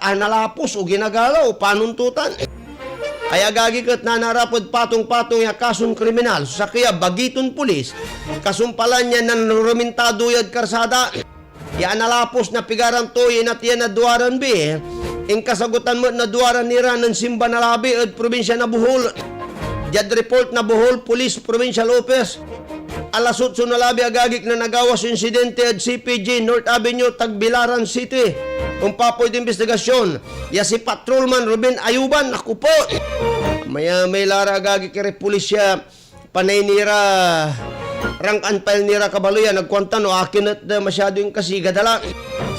Analapos o ginagalaw, panuntutan. Ay agagi kat nanarapod patong-patong ya kasun kriminal. Sa kaya bagiton pulis, kasumpalan niya ng rumintado yad karsada. Ya analapos na pigaran to, inatiyan na duwaran bi. Ing kasagutan mo na duwaran nira ng Simba na labi at probinsya na Bohol. Jad report na Bohol, Police Provincial Office. Alasot so nalabi agagik na nagawas insidente at CPG North Avenue, Tagbilaran City. Kung papoy de investigasyon, ya si Patrolman Ruben Ayuban, naku po. May lara agagik kere pulisya, panay nira, rank and file nira kabaluyan, nagkwanta no akin at masyado yung kasiga dala.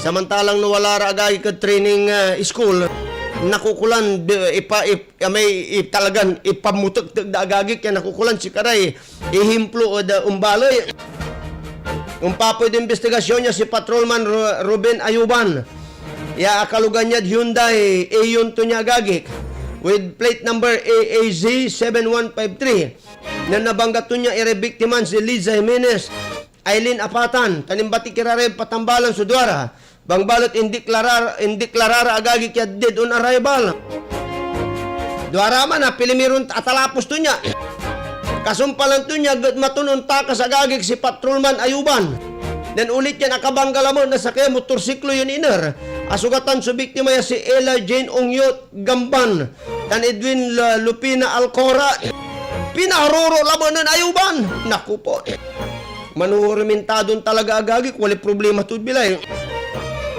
Samantalang no wala ra agagik ka training school, nakukulan talagan ipamutok da agagik kaya nakukulan si karay ihimplo o da umbaloy. Kung papoy de investigasyon niya si Patrolman Ruben Ayuban, ya akalugan niya Hyundai Aeon to niya agagik with plate number AAZ 7153 na nabanggat to niya irebiktiman si Liza Jimenez, Aileen Apatan, tanimbati kirare patambalan sudwara. Bangbalot indeklarara agagi kaya dead on arrival. Duara man na pilimiron atalapos to niya. Kasumpalan to niya matunon takas agagik si Patrolman Ayuban. Dan ulit yan akabanggala mo na sakay motorsiklo yun iner. Asugatan sa biktima ya si Ella Jane Ongyot Gamban dan Edwin Lupina Alcora. Pinaroro labanan Ayuban. Naku po. Manuhurmintadon talaga agagik. Wali problema to bilay.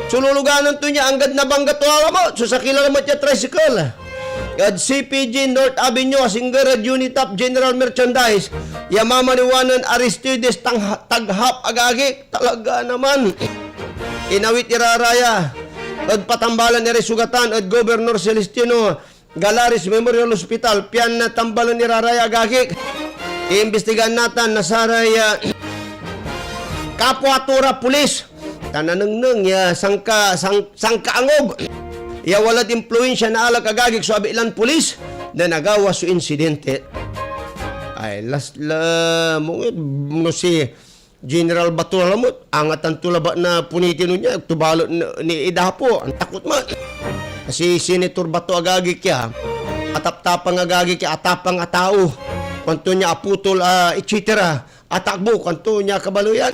Sululuganan to niya, anggad na bangga to mo. Susakila naman niya tricycle. At CPG North Avenue, Singgara Unitap General Merchandise. Yamamaniwanan Aristides taghap agagi. Talaga naman. Inawit iraraya. At patambalan ni Resugatan at Governor Celestino Galaris Memorial Hospital. Piyan na tambalan iraraya agagi. Iimbestigan natin na saraya kapwatura pulis. Tananang ya sangkaangog. Ya walat impluensya na alag agagik so abilan pulis na nagawas so insidente. Ay mo si General Batulamot angatan tulaba na punitin niya tubalo ni Idapo ang takot man. Kasi Senator Bato agagik ya atap-tapang agagik ya atapang atao kanto niya aputol etc. Atakbo kanto niya kabaluyan.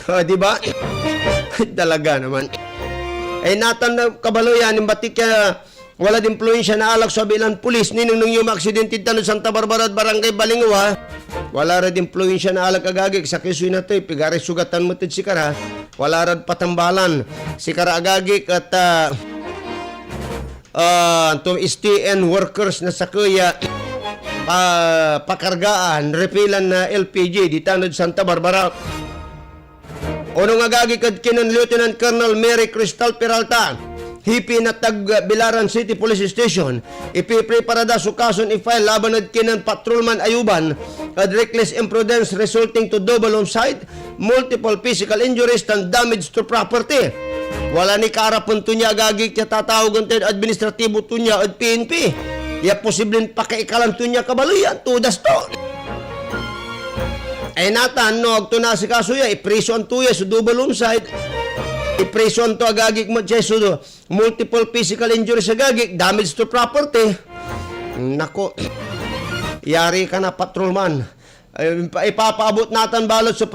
Di ba? Talaga naman. Ay natan na kabaluyan, imbatik ka wala din influensya na alak sa bilang pulis, ninong nung yung aksidente tanong Santa Barbara at Barangay Balingwa, wala rin influensya na alak agagik sa kisoy na ito, pigari sugatan mo tid si Kara, wala rin patambalan si Kara agagik at itong STN workers na sa kuya, pakargaan, repilan na LPG di tanod Santa Barbara. Unong agagi kad kinan Lieutenant Colonel Mary Cristal Peralta, hipi na Tagbilaran City Police Station, ipipreparada su kason i-file laban at kinan Patrolman Ayuban at reckless imprudence resulting to double homicide, multiple physical injuries and damage to property. Wala ni karapon to niya agagi kaya tatawagan tayo administratibo to niya at PNP. Ya posibleng pakaikalan to niya kabaluyan, tudas to. Ay natan, no, agto na si kaso ya, iprison to ya, so double homicide, iprison to agagik mo siya, so multiple physical injuries agagik, damage to property. Nako, yari ka na patrolman. Ipapaabot natin balot sa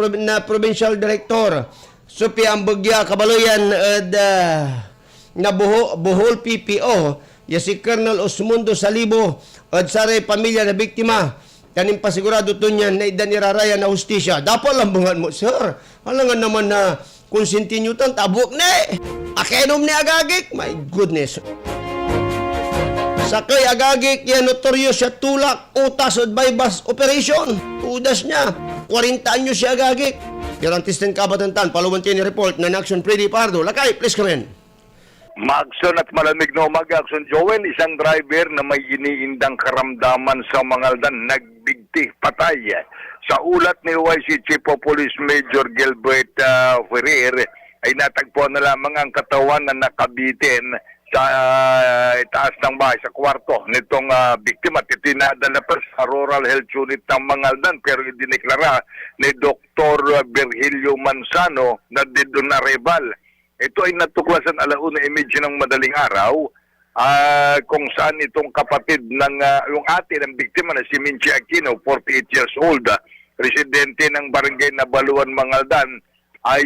provincial director, Supi Ambugya Kabaluyan, na Bohol PPO, ya si Colonel Osmundo Salibo, at sari pamilya na biktima, kanin pasigurado to niyan na idaniraraya na hustisya. Dapat lambangan mo, sir. Alangan naman na konsintinyutan, tabok na akenom ni agagik. My goodness. Sakay agagik, yan notorious siya tulak, utas at bypass operation. Udas niya. 40 anyo siya agagik. Garantisten kabatantan, paluwantin ni report na Action Freddy Pardo. Lakay, please come in. Maagson at malamig na umaga, Akson Joel, isang driver na may iniindang karamdaman sa Mangaldan, nagbigti, patay. Sa ulat ni OIC Chief of Police Major Gilbert Ferrer ay natagpuan na lamang ang katawan na nakabitin sa itaas ng bahay, sa kwarto nitong biktima. Tinadala pa sa Rural Health Unit ng Mangaldan pero idineklara ni Dr. Virgilio Manzano na dito na rebal. Ito ay natuklasan 1:30 ng madaling araw kung saan itong kapatid ng yung ate ng biktima na si Minchi Aquino, 48 years old, residente ng barangay Nabaluan, Mangaldan, ay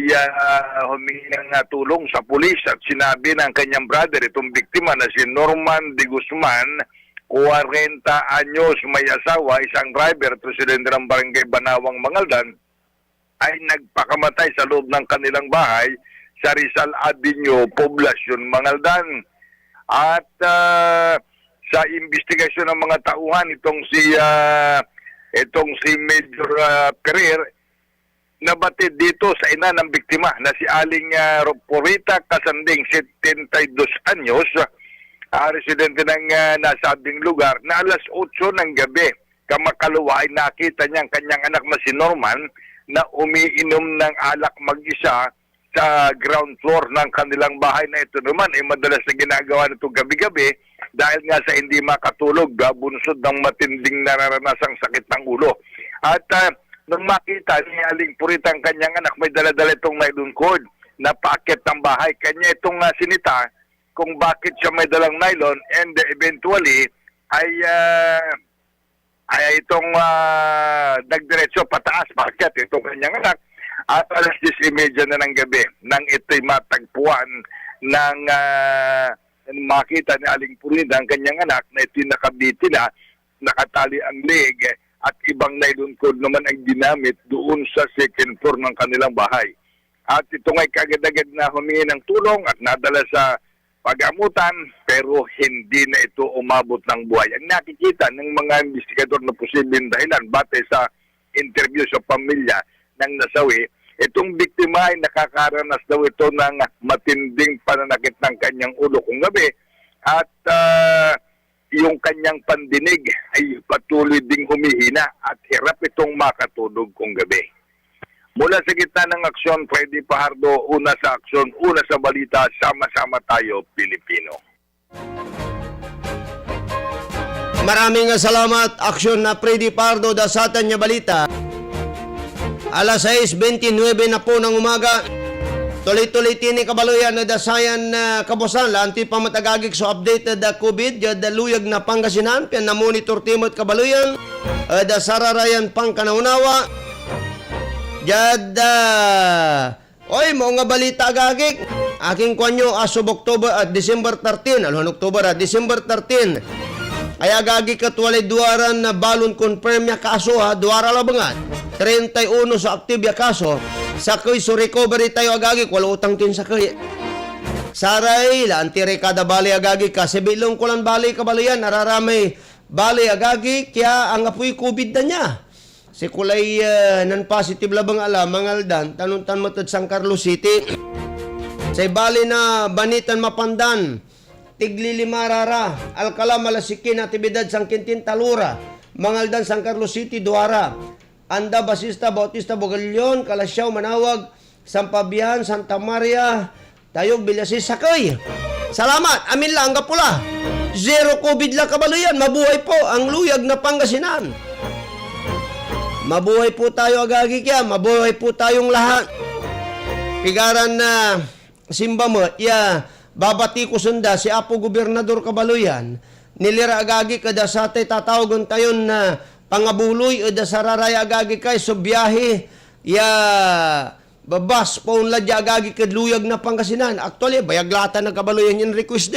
humingi ng tulong sa pulis at sinabi ng kanyang brother, itong biktima na si Norman de Guzman, 40 anyos, may asawa, isang driver, residente ng barangay Banawang, Mangaldan, ay nagpakamatay sa loob ng kanilang bahay sa Rizal Avenue, Poblacion, Mangaldan. At sa investigasyon ng mga tauhan, itong si Major Ferrer, nabatid dito sa ina ng biktima na si Aling Porita Casanding, 72 anyos, residente ng nasabing lugar, na alas 8 ng gabi, kamakalawa ay nakita niya ang kanyang anak na si Norman na umiinom ng alak mag-isa sa ground floor ng kanilang bahay na ito naman ay madalas na ginagawa nito gabi-gabi dahil nga sa hindi makatulog, bunsod ng matinding nararanasang sakit ng ulo. At nung makita ni Aling Purita ang kanyang anak, may dala-dala itong nylon cord na paakit ng bahay. Kanya itong sinita kung bakit siya may dalang nylon, and eventually ay itong nagdiretso pataas, paakit itong kanyang anak. At alas 10:30 na ng gabi nang ito'y matagpuan ng makita ni Aling Purita ang kanyang anak na ito'y nakabiti na, nakatali ang leg, at ibang nylon cord naman ang ginamit doon sa second floor ng kanilang bahay. At ito nga'y kagad-agad na humingi ng tulong at nadala sa pag-amutan, pero hindi na ito umabot ng buhay. Ang nakikita ng mga investigador na posibleng dahilan batay sa interview sa pamilya ng nasawi, itong biktima ay nakakaranas daw ito ng matinding pananakit ng kanyang ulo kung gabi, at yung kanyang pandinig ay patuloy ding humihina at hirap itong makatulog kung gabi. Mula sa gitna ng aksyon, Freddy Pajardo, una sa aksyon, una sa balita, sama-sama tayo, Pilipino. Maraming salamat, aksyon na Freddy Pardo da sa atin niya balita. Alas 6:29 na po ng umaga. Tuloy-tuloy tini kabaluyan na dasayan na kabusan. Lanti pa matagagik so update da COVID. Da luyag na Pangasinan. Piyan na monitor timot kabaluyan. Da sararayan pang kanaunawa. Oy, mga balita agagik. Aking kwanyo asub October at December 13. October at December 13. Ay agagik at walay duwaran na balon confirm ya kaso ha. Duwara labangan. 31 sa aktibe ya kaso. Sakay so recovery tayo agagik. Wala utang tin sakay. Saray, laantire kada bali agagik ka. Sibilong ko lang bali kabalayan. Nararamay bali agagik. Kaya ang apoy COVID na niya. Si kulay nan positive labang alam, Mangaldan, tanuntan mo San Carlos City. Say bali na Banitan Mapandan, Tigli Marara, Alcala Malasikin, Atibidad San Quintin Talura, Mangaldan San Carlos City, Duara, Anda Basista, Bautista Bogalyon, Kalasyaw, Manawag, Sampabian, Santa Maria, Tayog, Bilasis, Sakay. Salamat, amin lang ang pula. Zero COVID lang kabaluyan, mabuhay po ang luyag na Pangasinan. Mabuhay po tayo agagi kaya, mabuhay po tayong lahat. Pigaran na simba mo, babati ko sunda si Apo Gobernador Kabaluyan, nilira agagi kada sa tay tatawagon tayon na pangabuloy o da sararaya agagi kay so biyahe, babas paun ladya agagi kadluyag na Pangasinan. Actually, bayaglata na Kabaluyan yung request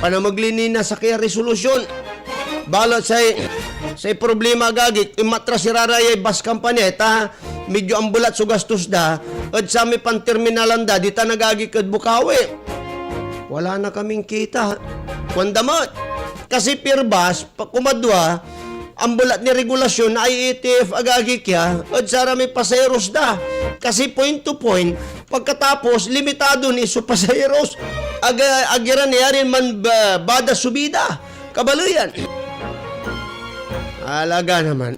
para maglini na sa kaya resolusyon. Balot sa problema agagi, imatras si raraya bus company, medyo ambulat so gastos da, at sa may panterminalan da, di ta nagagi kad Bukawi. Wala na kaming kita. Kwandamot. Kasi per bus, kumadwa, ambulat ni regulasyon na IATF agagi kya, at sa may pasayeros da. Kasi point to point, pagkatapos, limitado ni so pasayeros, agiran niyarin man bada subida. Kabaluyan. Alaga naman.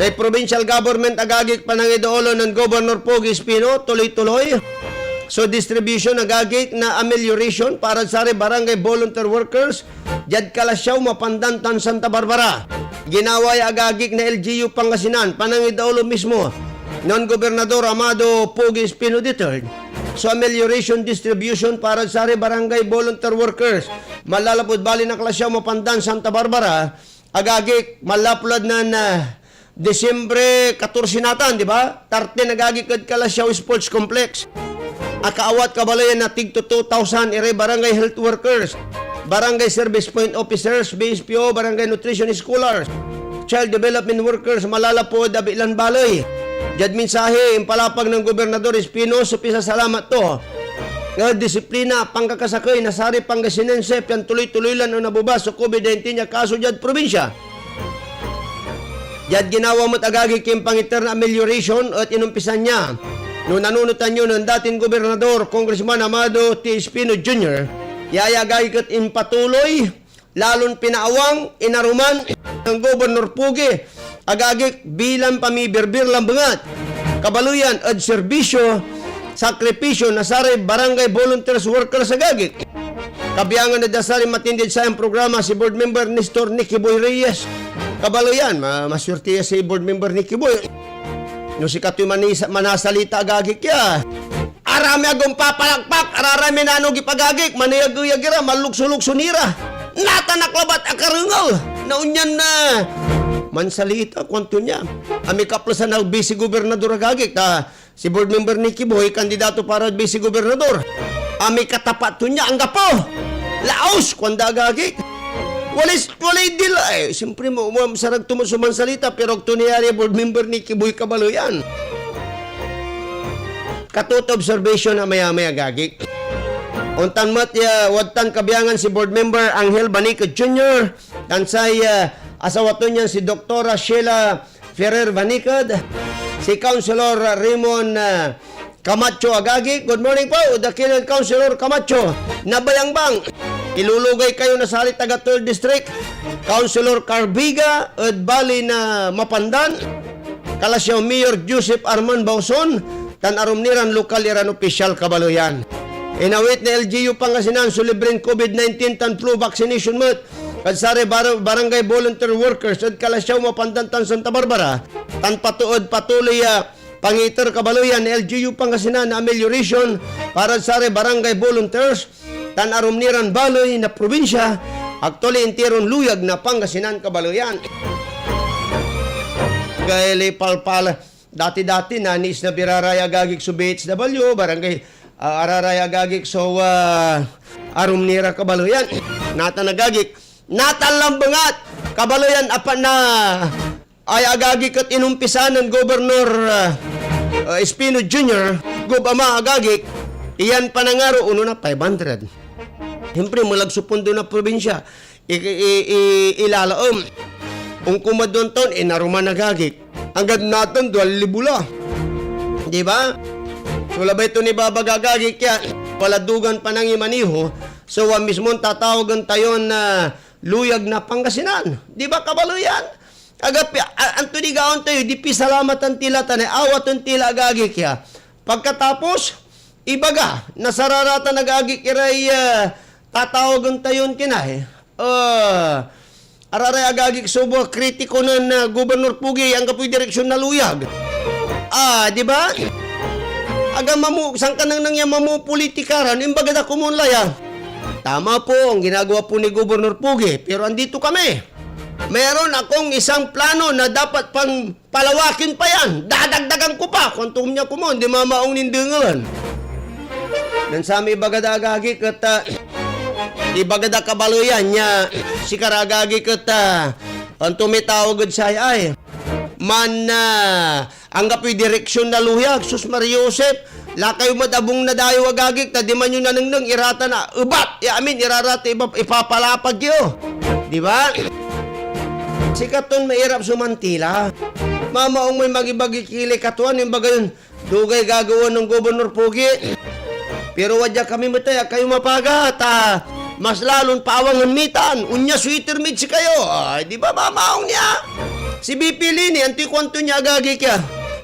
Tay provincial government agagik panangidoolo ng Governor Pogi Espino tuloy-tuloy. So distribution agagik na amelioration para sa barangay volunteer workers Jad Kalasyaw Mapandantan Santa Barbara. Ginaway agagik na LGU Pangasinan panangidoolo mismo non-gobernador Amado Pogi Espino III. So amelioration distribution para sa barangay volunteer workers Malalapod Bali na Kalasyaw Mapandan Santa Barbara agagik malaplad na Desyembre 14 natan, di ba? 13 nagagikad Kalasyaw Sports Complex. Akaawat kabalayan na tigto 2,000 ere barangay health workers, barangay service point officers, BSPO, barangay nutrition scholars, child development workers, malalapod, abilan balay. Jad mensahe, impalapag ng Gobernador Espino, supisa salamat to. Disiplina, pangkakasakay, nasari Pangasinense, piyan tuloy-tuloy lang ang nabubas sa COVID-19 niya kaso jad probinsya. Jad ginawa mo't agagi kim pangiter na amelioration at inumpisan niya. Noong nanunutan nyo ng dating gobernador, Congressman Amado T. Espino Jr., yayagay kat impatuloy, lalong pinaawang, inaruman ng Governor Pugi, agagik bilang pamibirbir lang bangat, kabaluyan at serbisyo, sakripisyo na sari barangay volunteers workers agagik. Kabiyangan na dasari matindid sa programa si board member Nestor Nicky Boy Reyes. Kabaluyan, maswerte si board member Nicky Boy. No si katoy manasalita agagik ya. Arami agong papalakpak, ararami na ano gipagagik, manayag-yagira, malukso-lukso nira. Natanaklabat akarungal. Naunyan na mansalita kwanto niya. Ami kaplasan na bisi gobernador agagik. Si board member Nicky Boy, kandidato para bisi gobernador. Ami katapat to niya, ang gapo. Laos, kwanda agagik. Walay dila eh. Siyempre mo, sarag tumusuman salita, pero kung niyari board member ni Kiboy Kabaloyan. Katut observation na maya-maya gagik. Untan mat wadtan kabiyangan si board member Angel Banico Jr. Tansay asawato niyan si Dr. Sheila Ferrer Banicod. Si Councilor Raymond Camacho agagi. Good morning po, dakilang Councilor Camacho. Nabayang-bang. Ilulugay kayo na sa taga 3rd District. Councilor Carbiga at Bali na Mapandan. Kalasyaw Mayor Joseph Arman Bauson. Tan arumniran lokal iran official Kabaloyan. Inawit na LGU Pangasinan sulibrin COVID-19 tan flu vaccination month. Kadsari barangay volunteer workers at Kalasyaw Mapandan tan Santa Barbara. Tan patuod patuloy pangiter Kabaloyan LGU Pangasinan na amelioration para sa barangay volunteers tan arumniran baloy na probinsya actually intiron luyag na Pangasinan Kabaloyan. Gaili palpal dati-dati nanis na biraraya gagik so BHW barangay araraya gagik so arumnira Kabaloyan nata nagagik nata lambangat Kabaloyan apan na ay agagik at inumpisan ng Governor Espino Jr. Gubama agagik iyan panangaro uno na 500. Siyempre, malagsupundo na probinsya. Ilalaom. Kung kumadon taon, naruman nagagik. Hanggang natin, 2,000 la. Di ba? So, labay ito ni Baba gagagik yan. Paladugan pa ng imaniho. So, mismo tatawagan tayo na luyag na Pangasinan. Di ba, Kabaloyan? Agapi, Anthony Gaon tayo, di pisalamat ang tila tanay. Awat ang tila agagik ya. Pagkatapos, ibaga, nasararata nagagik iray tatawagan tayon kinay. Araray agagik subo kritiko ng Gobernador Pugi ang kapoy direksyon na luyag. Di ba? Aga sang kanang nang mamu politikaran imbaga da kumunlaya. Tama po ang ginagawa po ni Gobernador Pugi, pero andito kami. Meron akong isang plano na dapat pang palawakin pa yan. Dadagdagan ko pa. Kung niya kumon, di mamaong nindingalan. Dan sa amin bagada agagik at ibagada Kabaloyan niya si karagagi kita ang tumitawagod sa ay man ang kapoy direksyon na luyag sus Mariosep lakay madabong na dayo agagik ta di man yun nanang irata na ubat amin irarata ipapalapag yo di ba si katon mahirap sumantila mamaong may magibagikili katuan yung bagayon dugay gagawa ng Gobernador Pugi pero wadya kami mataya kayo mapagat mas lalong pawang mitan. Unya sweeter meat si kayo. Di ba mamaong niya? Si BP Lini, anti kwanto niya agagi kya.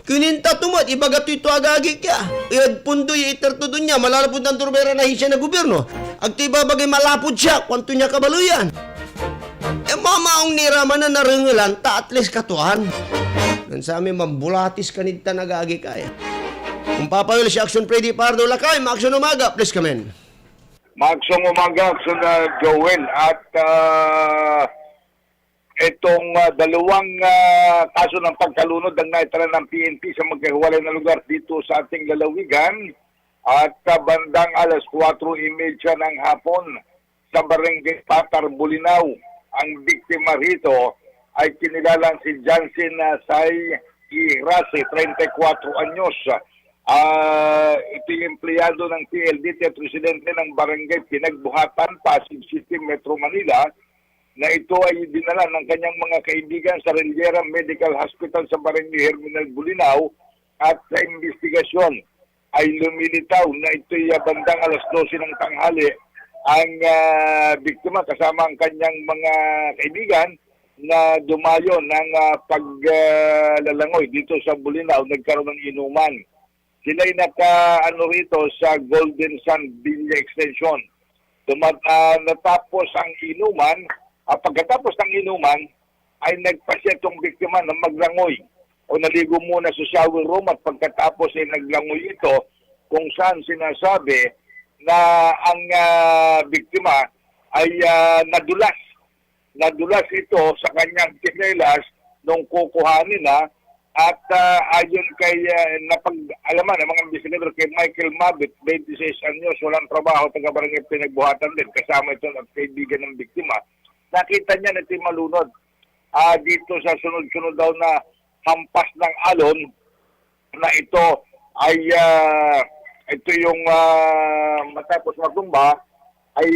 Kininta tumat, ibagat ito agagi kya. Iyad pundoy, itertudo niya, malalapod ng turbera na hisya na gobyerno. Agto ibabagay malapod siya, kwanto niya kabaluyan. Mamaong niraman na naringalan, ta at least katuan. Nan sa amin, mambulatis kanita nagagi kaya. Kung papayol si Action Freddy Pardo Lakay, ma-action umaga, please come in. Magsong umaga, Action Joel, at itong dalawang kaso ng pagkalunod ang naitala ng PNP sa magkahiwalay na lugar dito sa ating lalawigan at bandang alas 4:30 ng hapon sa Barangay Patar, Bulinaw. Ang biktima rito ay kinilalang si Jansen Say Irase, 34 anyos. Ito yung empleyado ng PLDT at residente ng Barangay Pinagbuhatan, Pasig City, Metro Manila, na ito ay dinala ng kanyang mga kaibigan sa Riviera Medical Hospital sa Barangay Herminal, Bulinaw, at sa investigasyon ay lumilitaw na ito'y bandang alas 12 ng tanghali ang biktima kasama ang kanyang mga kaibigan na dumayo ng paglalangoy dito sa Bulinaw, nagkaroon ng inuman. Sila'y rito sa Golden Sun Villa Extension. Natapos ang inuman, pagkatapos ng inuman, ay nagpasya itong biktima na maglangoy o naligo muna sa shower room at pagkatapos ay naglangoy ito kung saan sinasabi na ang biktima ay nadulas. Nadulas ito sa kanyang kinelas nung kukuhanin na at ayon kay napag-alaman ng mga investigador kay Michael Mabit, 26 anyos, walang trabaho, taga-barangay Pinagbuhatan din, kasama ito at kaibigan ng biktima. Nakita niya na ito malunod dito sa sunod-sunod daw na hampas ng alon na ito ay ito yung matapos matumba ay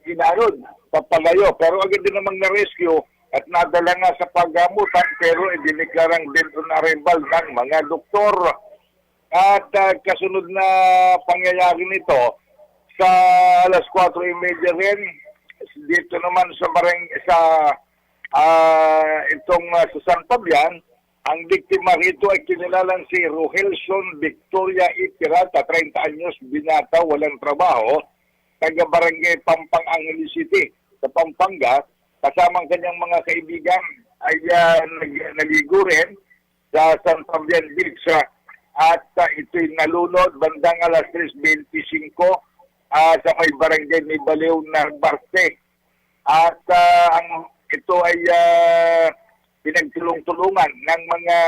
inaanod, papalayo. Pero agad din namang na-rescue at nadala nga sa paggamutan pero diniklarang dead on arrival ng mga doktor. At kasunod na pangyayari nito sa alas 4:30 rin dito naman sa itong sa San Fabian, ang biktima rito ay kinilalang si Rogelson Victoria Ipirata, 30 anyos, binata, walang trabaho, taga-barangay Pampang Angeles City sa Pampanga. Kasamang kanyang mga kaibigan ay naligo rin sa San Fabian Beach at ito'y nalunod bandang alas 3:25 sa may barangay ni Baliw na Barte. At ito ay pinagtulong-tulungan ng mga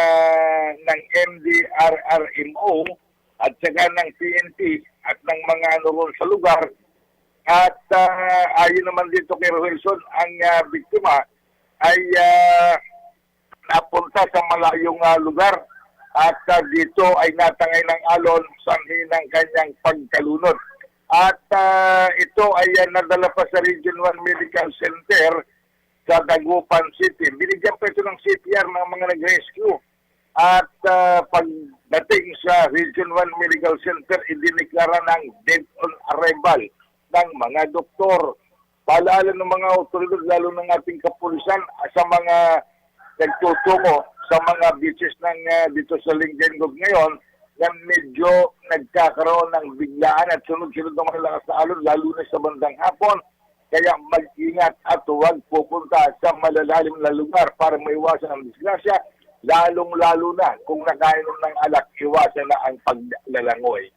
ng MDRRMO at saka ng PNP at ng mga ron sa lugar. At ayon naman dito kay Wilson, ang biktima ay napunta sa malayong lugar at dito ay natangay ng alon sanhi ng kanyang pagkalunod. At ito ay nadala pa sa Region 1 Medical Center sa Dagupan City. Binigyan pa ito ng CPR ng mga nag-rescue. At pagdating sa Region 1 Medical Center, idiniklara ng dead on arrival ng mga doktor. Paalaala ng mga otoridad, lalo ng ating kapulisan, sa mga nagtutungo sa mga beaches ng dito sa Lingayengo ngayon, na medyo nagkakaroon ng biglaan at sunod-sunod ng malakas na alon, lalo na sa bandang hapon. Kaya mag-ingat at huwag pupunta sa malalalim na lugar para maiwasan ang disgrasya, lalong-lalo na kung nakainom ng alak, iwasan na ang paglalangoy.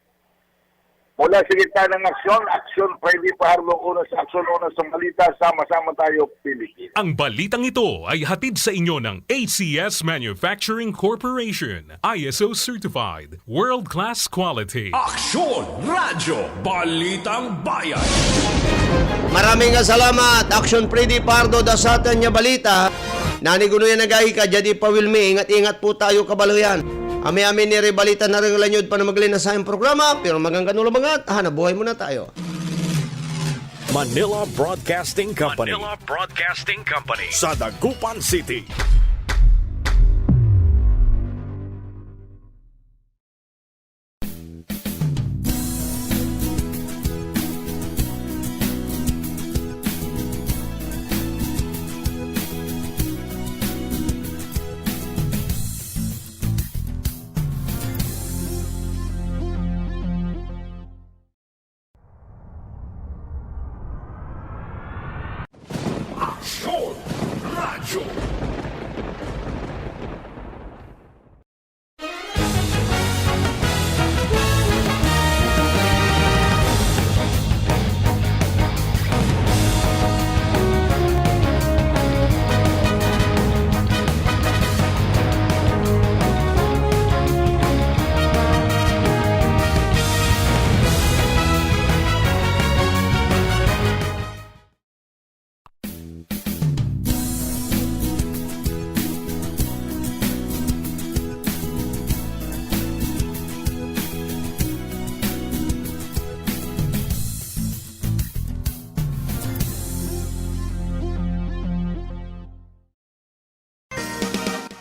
Mula sa gitna ng Aksyon Freddy Pardo, una sa Aksyon, una sa balita, sama-sama tayo, Pilipinas. Ang balitang ito ay hatid sa inyo ng ACS Manufacturing Corporation. ISO Certified. World-class quality. Aksyon Radyo Balitang Bayan. Maraming salamat, Action Freddy Pardo, dasatan niya balita. Nanigunuyan nagahi ka, jadi pa Wilmi, ingat-ingat po tayo kabaluyan. Ami-ami ni Rebalita na rin lanyod pa na maglina sa yung programa, pero magangganulang mga buhay muna tayo. Manila Broadcasting Company. Manila Broadcasting Company. Sa Dagupan City. Radyo.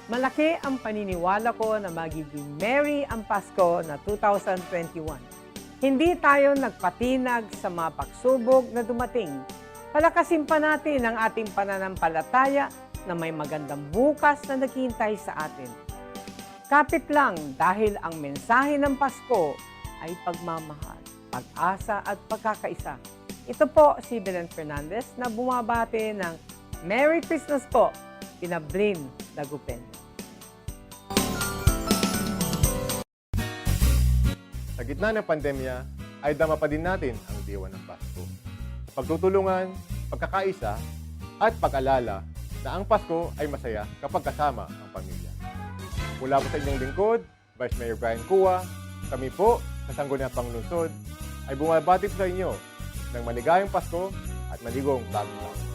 Malaki ang paniniwala ko na magiging merry ang Pasko na 2021. Hindi tayo nagpatinag sa mga pagsubok na dumating. Palakasin pa natin ang ating pananampalataya na may magandang bukas na naghihintay sa atin. Kapit lang dahil ang mensahe ng Pasko ay pagmamahal, pag-asa at pagkakaisa. Ito po si Belen Fernandez na bumabati ng Merry Christmas po, kina Blin Dagupen. Sa gitna ng pandemya, ay dama pa din natin ang diwa ng Pasko. Pagtutulungan, pagkakaisa, at pag-alala na ang Pasko ay masaya kapag kasama ang pamilya. Mula po sa inyong lingkod, Vice Mayor Brian Cua, kami po sa Sangguniang Panglungsod ay bumabati po sa inyo ng maligayang Pasko at maligong bagong taon.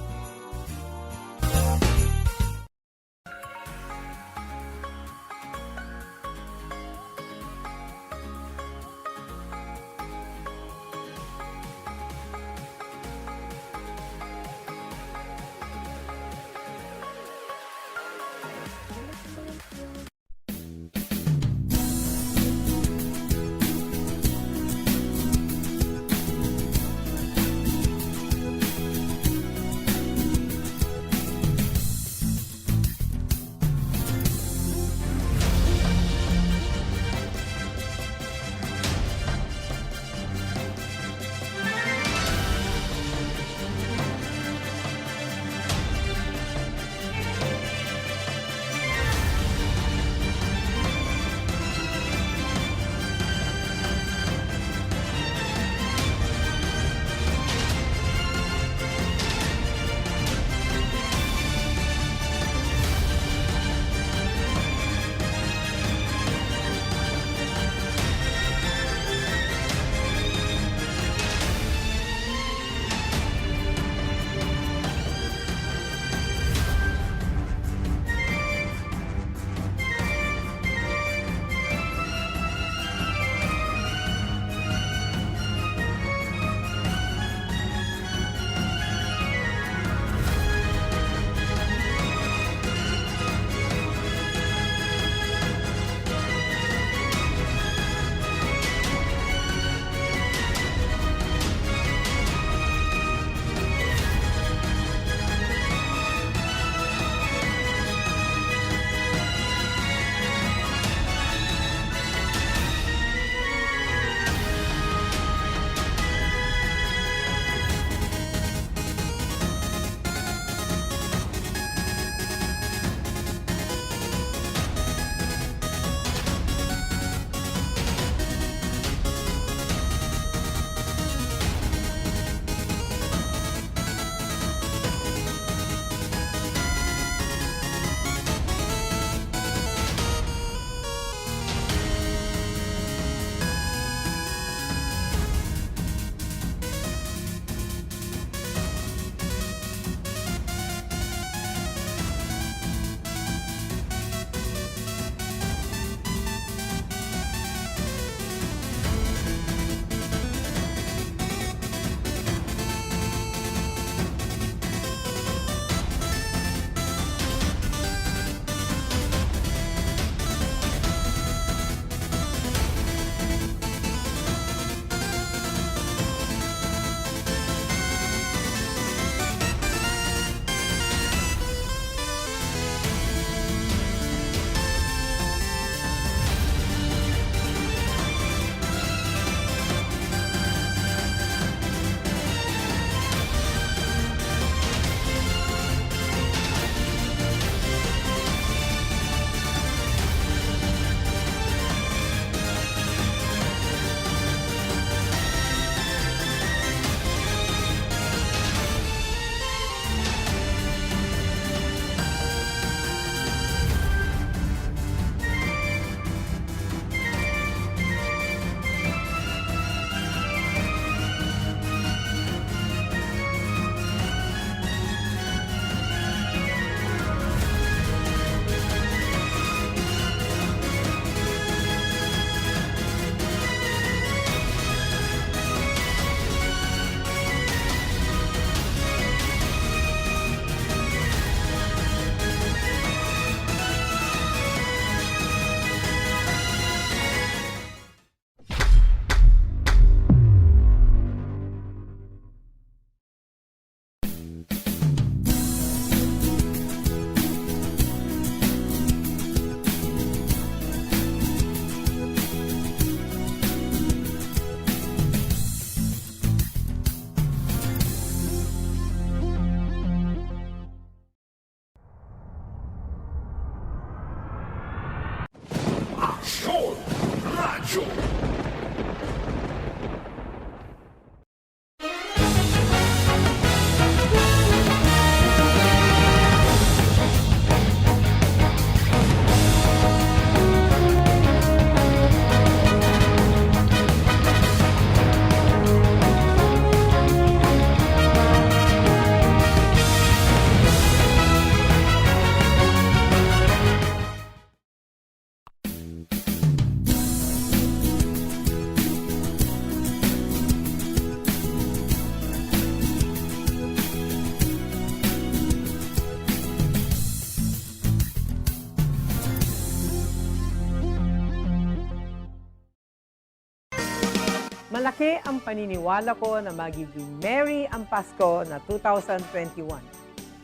Malaki ang paniniwala ko na magiging merry ang Pasko na 2021.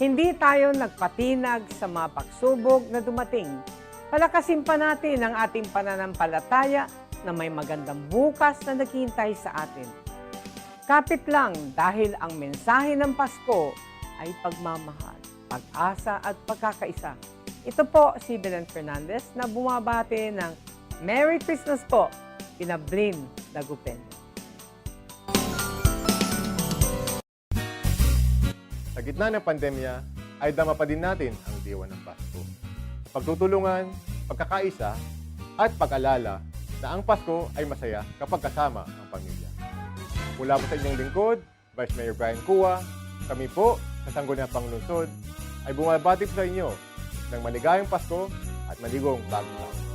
Hindi tayo nagpatinag sa mga pagsubok na dumating. Palakasin pa natin ang ating pananampalataya na may magandang bukas na naghihintay sa atin. Kapit lang dahil ang mensahe ng Pasko ay pagmamahal, pag-asa at pagkakaisa. Ito po si Belen Fernandez na bumabati ng Merry Christmas po, Pinablin Dagupen. Sa gitna ng pandemya, ay dama pa din natin ang diwa ng Pasko. Pagtutulungan, pagkakaisa, at pag-alala na ang Pasko ay masaya kapag kasama ang pamilya. Mula po sa inyong lingkod, Vice Mayor Brian Cua, kami po sa Sangguniang Panglungsod ay bumabati po sa inyo ng maligayang Pasko at maligong bagong taon.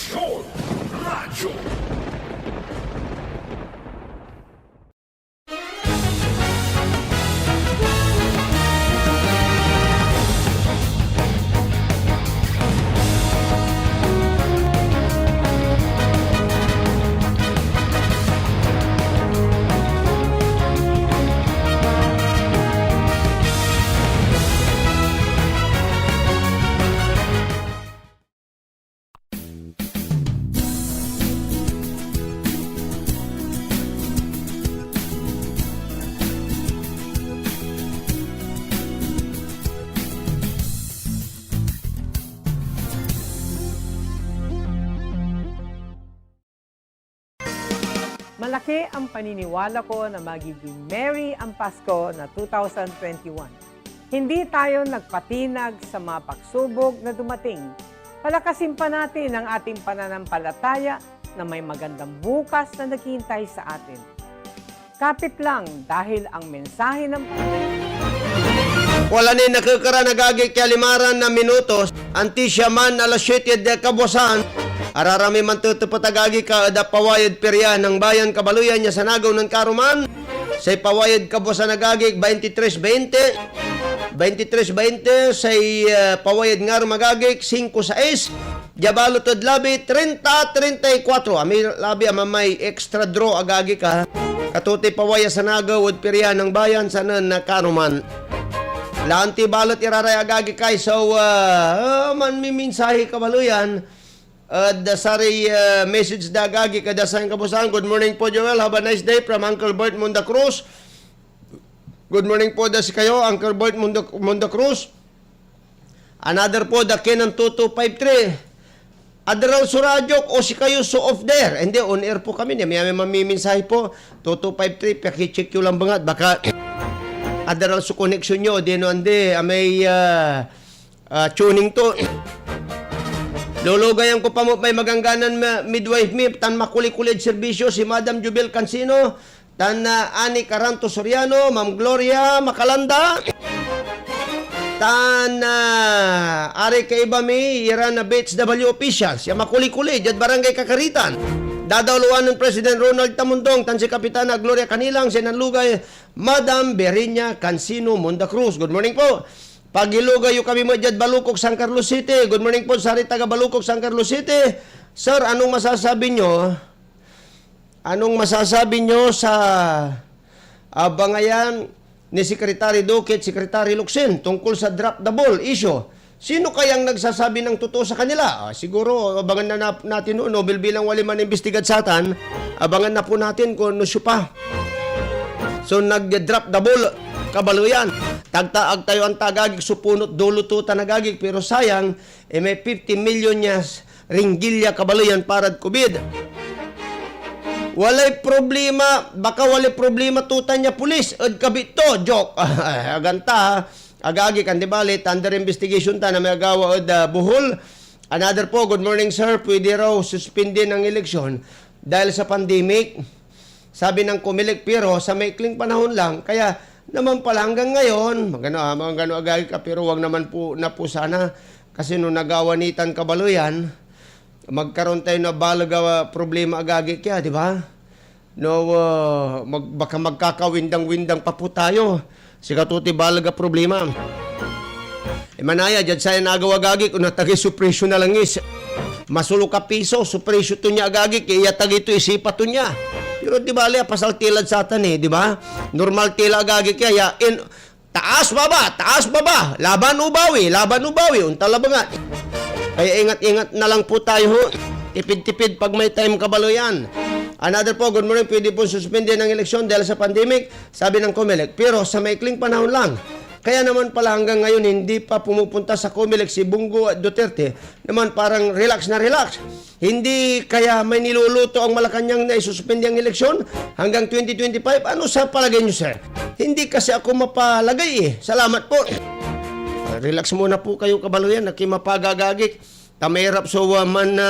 Aksyon Radyo. Malaki ang paniniwala ko na magiging merry ang Pasko na 2021. Hindi tayo nagpatinag sa mga pagsubok na dumating. Palakasin pa natin ang ating pananampalataya na may magandang bukas na naghihintay sa atin. Kapit lang dahil ang mensahe ng Wala ni nakakara nagagi kalimaran na minutos, anti siya man alas 7 de kabuasan, ararami man tutupatagagi ka da pawayad perya ng bayan kabaluyan niya sa nagaw ng karuman, say pawayad kabuasan nagagi 23.20, 23.20, say pawayad nga rumagagi 5.6, Jabalo tod labi 30.34, ami labi amamay extra draw agagi ka, katuti pawaya sa nagaw at perya ng bayan sa nan na karuman. Laanti balot iraray agagi kay so man miminsahi kabaluyan dasari message da agagi kada sa kabusan. Good morning po Joel, have a nice day from Uncle Bert Munda Cruz. Good morning po da si kayo Uncle Bert Munda Cruz. Another po da Kenan 2253 Adral Suradyok o si kayo so off there. Hindi on air po kami niya may mamiminsahi po 2253 pakicheck yung lang bangat baka Adaral sa connection nyo, dino ande, may tuning to. Lulugayan ko pa mo may magangganan midwife mi, tan makulikulid serbisyo si Madam Jubel Cancino, tan Ani Caranto Soriano, Ma'am Gloria Macalanda, tan Ari Kaiba mi, Irana Bates W officials, ya makulikulid, at barangay Kakaritan. Dadawluan ng President Ronald Tamundong, tan si Kapitana Gloria Canilang, sinanlugay, Madam Berinya Cancino Munda Cruz. Good morning po. Pagilugayo kami mo dyan Balukok, San Carlos City. Good morning po, Sari taga Balukok, San Carlos City. Sir, anong masasabi nyo? Anong masasabi nyo sa bangayan ni Secretary Duque at Secretary Locsin tungkol sa drop the ball issue? Sino kayang nagsasabi ng totoo sa kanila? Siguro, abangan na natin noon, Nobel bilang wali man imbestigat sa atan, abangan na po natin kung ano siya pa. So, nag-drop the ball, kabaluyan. Tagtaag tayo ang tagagig, supunot, dulo to tanagagig, pero sayang, may 50 million niya ringgilya kabaluyan para COVID. Walay problema, baka walay problema tutan niya pulis, ad kabit to, joke. Aganta ha. Agagi kan di bali under investigation ta na may agawa od buhol. Another po, good morning sir, pwede raw suspendin ang eleksyon dahil sa pandemic. Sabi ng Comelec pero sa maikling panahon lang, kaya naman pala hanggang ngayon, magano agagi ka pero wag naman po na po sana kasi nung nagawanitan kabaluyan, magkaroon tayo na balaga problema agagi kaya, di ba? No, baka magkakawindang-windang pa po tayo. Sikatuti balaga problema. Manaya, dyan sa'yo nagawagagi kung natagi supresyo na langis. Masulo ka piso, supresyo to niya agagi, kaya tagi ito isipa to niya. Pero di ba, pasal tilad sa atan di ba? Normal tila agagi kaya, taas baba, laban ubawi, untala ba nga. Kaya ingat-ingat na lang po tayo, tipid-tipid pag may time kabaluyan. Another po, good morning, pwede po suspendin ang eleksyon dahil sa pandemic, sabi ng Comelec. Pero sa maikling panahon lang. Kaya naman pala hanggang ngayon hindi pa pumupunta sa Comelec si Bungo at Duterte. Naman parang relax na relax. Hindi kaya may niluluto ang Malacanang na isuspende ang eleksyon hanggang 2025. Ano sa palagay nyo, sir? Hindi kasi ako mapalagay Salamat po. Relax muna po kayo kabaluyan. Nakimapagagagik. Tamerap so man na...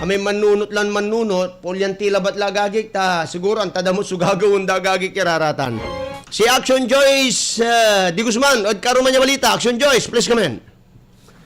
May manunot, pulyan tila ba't lagagik ta, siguro ang tadamot sugagawin dagagik kiraratan. Si Action Joyce Di Guzman, od karuman niya balita. Action Joyce, please come in.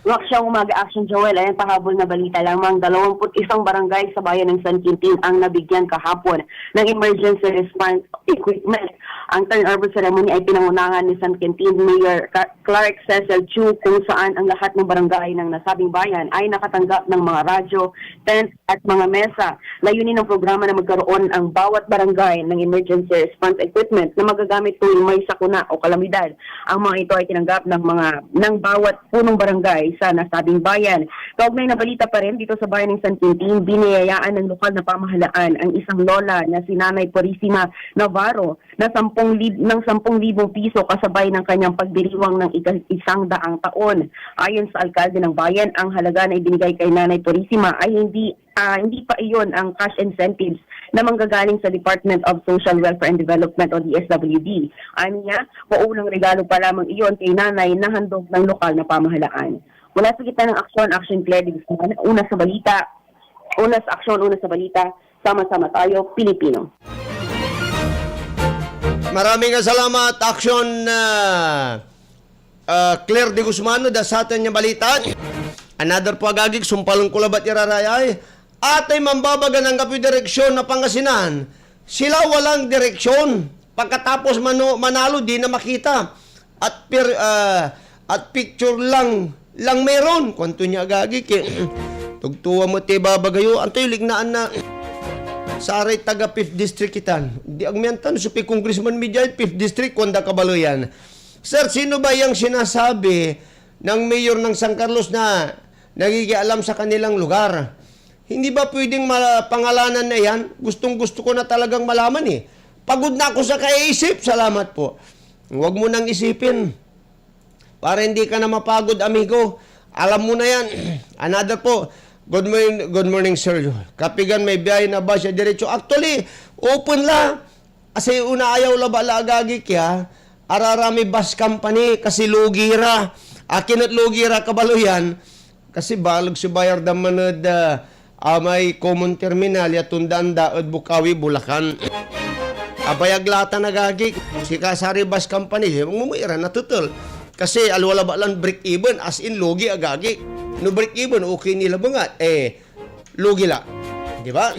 Waksyang umaga action, Joel. Ayan, pahabol na balita lamang. 21 barangay sa bayan ng San Quintin ang nabigyan kahapon ng emergency response equipment. Ang turnover ceremony ay pinangunahan ni San Quintin Mayor Clark Cecil Chu, kung saan ang lahat ng barangay ng nasabing bayan ay nakatanggap ng mga radyo, tent at mga mesa. Layunin ng programa na magkaroon ang bawat barangay ng emergency response equipment na magagamit tuwing may sakuna o kalamidad. Ang mga ito ay tinanggap ng bawat punong barangay sa nasabing bayan. Kaugnay na balita pa rin dito sa bayan ng San Quintin, biniyayaan ng lokal na pamahalaan ang isang lola na si Nanay Purisima Navarro na 10,000 piso kasabay ng kanyang pagdiriwang ng 100 taon. Ayon sa alkalde ng bayan, ang halaga na ibinigay kay Nanay Purisima ay hindi pa iyon ang cash incentives na manggagaling sa Department of Social Welfare and Development o DSWD. Aniya, paunang regalo pa lamang iyon kay nanay na handog ng lokal na pamahalaan. Mula sa gitna ng Action Claire de Guzman, una sa balita, sama-sama tayo, Pilipino. Maraming salamat, Action Claire de Guzman, sa atin niya balita. Another po agagig, sumpalong kulabat irarayay. Atay mambabaga ng kapi direksyon na Pangasinan. Sila walang direksyon. Pagkatapos manalo, di na makita. At picture lang meron. Kwanto niya agagig. Tugtuwa mo te babagayo. Antoy lignaan na saray taga 5th District itan. Di agmiantan, supi Congressman Mijay, 5th District, Konda Kabaloyan. Sir, sino ba yung sinasabi ng mayor ng San Carlos na nagigialam sa kanilang lugar? Hindi ba pwedeng pangalanan na yan? Gustong-gusto ko na talagang malaman eh. Pagod na ako sa kaisip. Salamat po. Huwag mo nang isipin. Para hindi ka na mapagod, amigo. Alam mo na yan. Another po. Good morning, sir. Kapigan, may biyahe na ba siya diretso? Actually, open la. Kasi una ayaw labala agagi kaya ararami bus company kasi lugira. Akin at lugira Kabaloyan. Kasi balag si bayar da manad may common terminal ya Tundanda at Bukawi, Bulacan. Abayaglata nagagik. Si Kasari Bus Company, mumuira na tutul. Kasi alwala ba lang break even, as in logi agagi. No break even, okay nila bangat. Logi la. Di ba?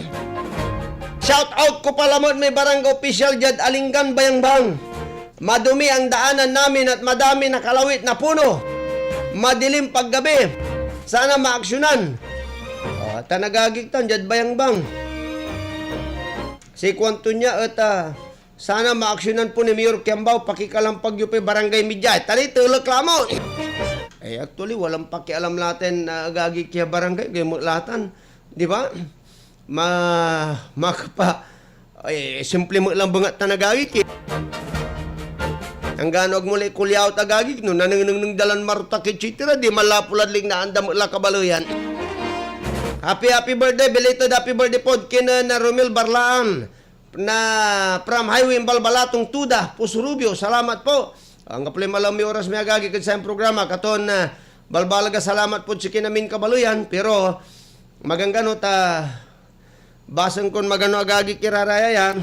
Shout out ko pala mo, may barangay official dyan, Alinggan, Bayangbang. Madumi ang daanan namin at madami nakalawit na puno. Madilim paggabi. Sana maaksyonan. Tanagagigtan, dyan Bayangbang. Si kwanto niya at sana maaksyonan po ni Mayor Kiambao, pakikalampag yung barangay Mijay. Tali, tulak lamo. Actually, walang pakialam natin na agagig kaya barangay, kaya mulatan. Di ba? Simple mo lang bangat tanagagig. Ang ganog muli kulyaw tagagig, no, nanang dalan marutak etc. Di malapulad ling na anda mula Kabaloyan. Happy birthday, belated happy birthday po kina na Romel Barlaan na from Highway Balbalatong Tuda, Pusurubio. Salamat po. Ang kapli malam may oras may agagi sa programa katon na balbalaga salamat po si kinamin Kabaloyan, pero magangano ta basan kon magano agagi kiraraya yan.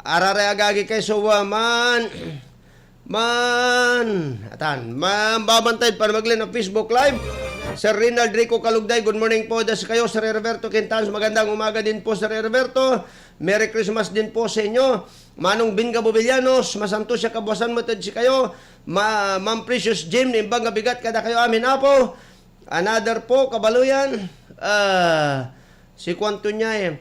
Araraya agagi kay sowa man babantay para maglin ng Facebook Live. Sir Rinald Rico Kalugday, good morning po das kayo. Sir Roberto Quintans, magandang umaga din po Sir Roberto. Merry Christmas din po sa inyo. Manong Binga Bobillanos, masanto siya kabuasan matad si kayo. Ma'am Precious Jim, nimbang bigat kada kayo amin apo. Another po, Kabaloyan. Si kwanto niya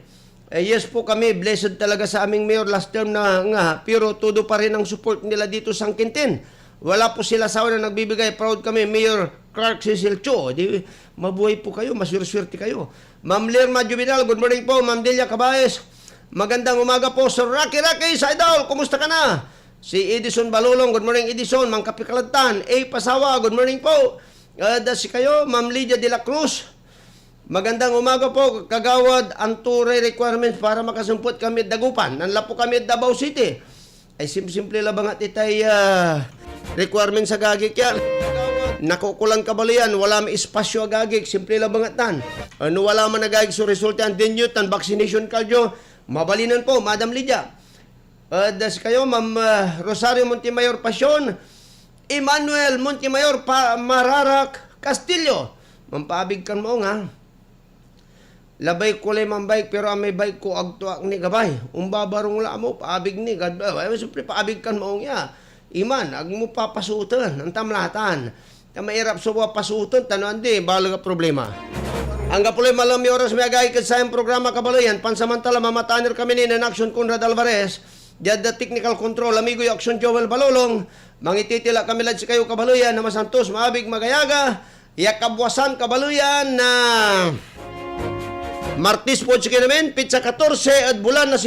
yes po kami, blessed talaga sa aming mayor last term na nga. Pero todo pa rin ang support nila dito sa San Quintin. Wala po sila sa na nagbibigay. Proud kami, Mayor Clark Cecil Cho. Di, mabuhay po kayo, maswerte kayo. Ma'am Lerma Juvenal, good morning po. Ma'am Delia Cabaes, magandang umaga po. Sir Rocky sa idol, kumusta ka na? Si Edison Balulong, good morning Edison. Mang Kapikalantan, Pasawa, good morning po. Si kayo, Ma'am Lydia de la Cruz, magandang umaga po. Kagawad, ang turay requirements para makasumpot kami at Dagupan. Nanla po kami at Davao City. Ay simple lang bangat itay requirement sa gagik yan. Nakukulang Kabaloyan, wala may espasyo agagik, simple lang bangatan. Ano wala man nagagik so resulta ang dinyutan, vaccination cardio, mabalinan po, Madam Lydia. Das kayo, Ma'am Rosario Montemayor Pasyon, Emmanuel Montemayor Mararak Castillo. Mampabig kan mo nga. Labay ko lay mambike pero ang may bike ko agtuak ni gabay. Umbabarong la mo paabig ni gadbay. Ay siyempre paabig kan mo nga. Iman ag mo papasutan ang tamlatan. Ta mairap so pasutan tanan di balaga problema. Ang kapuloy malam oras may agay kat sa programa kabaloyan pansamantala mamatanir kami ni ng Action Conrad Alvarez. Diyan the technical control amigo yung Action Joel Balolong. Mangititila kami lang si kayo kabaloyan na masantos maabig magayaga. Yakabwasan kabaloyan na Martis po sige namin, pizza 14 at bulan na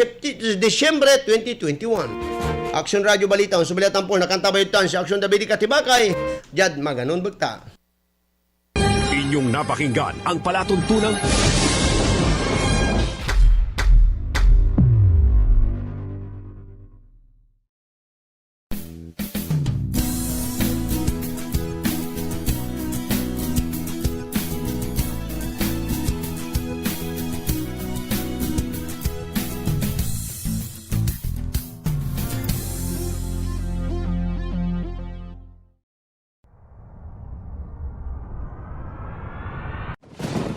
Disyembre 2021. Action Radio Balita, ang subilatang po nakantabayutan si Action David Katibakay, Jad Maganon Bagta. Inyong napakinggan ang palatuntunang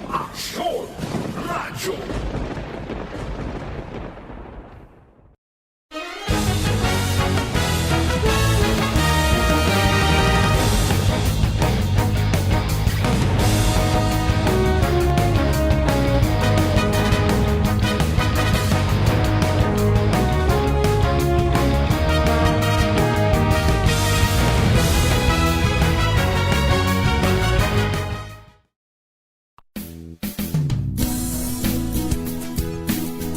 Aksyon Radio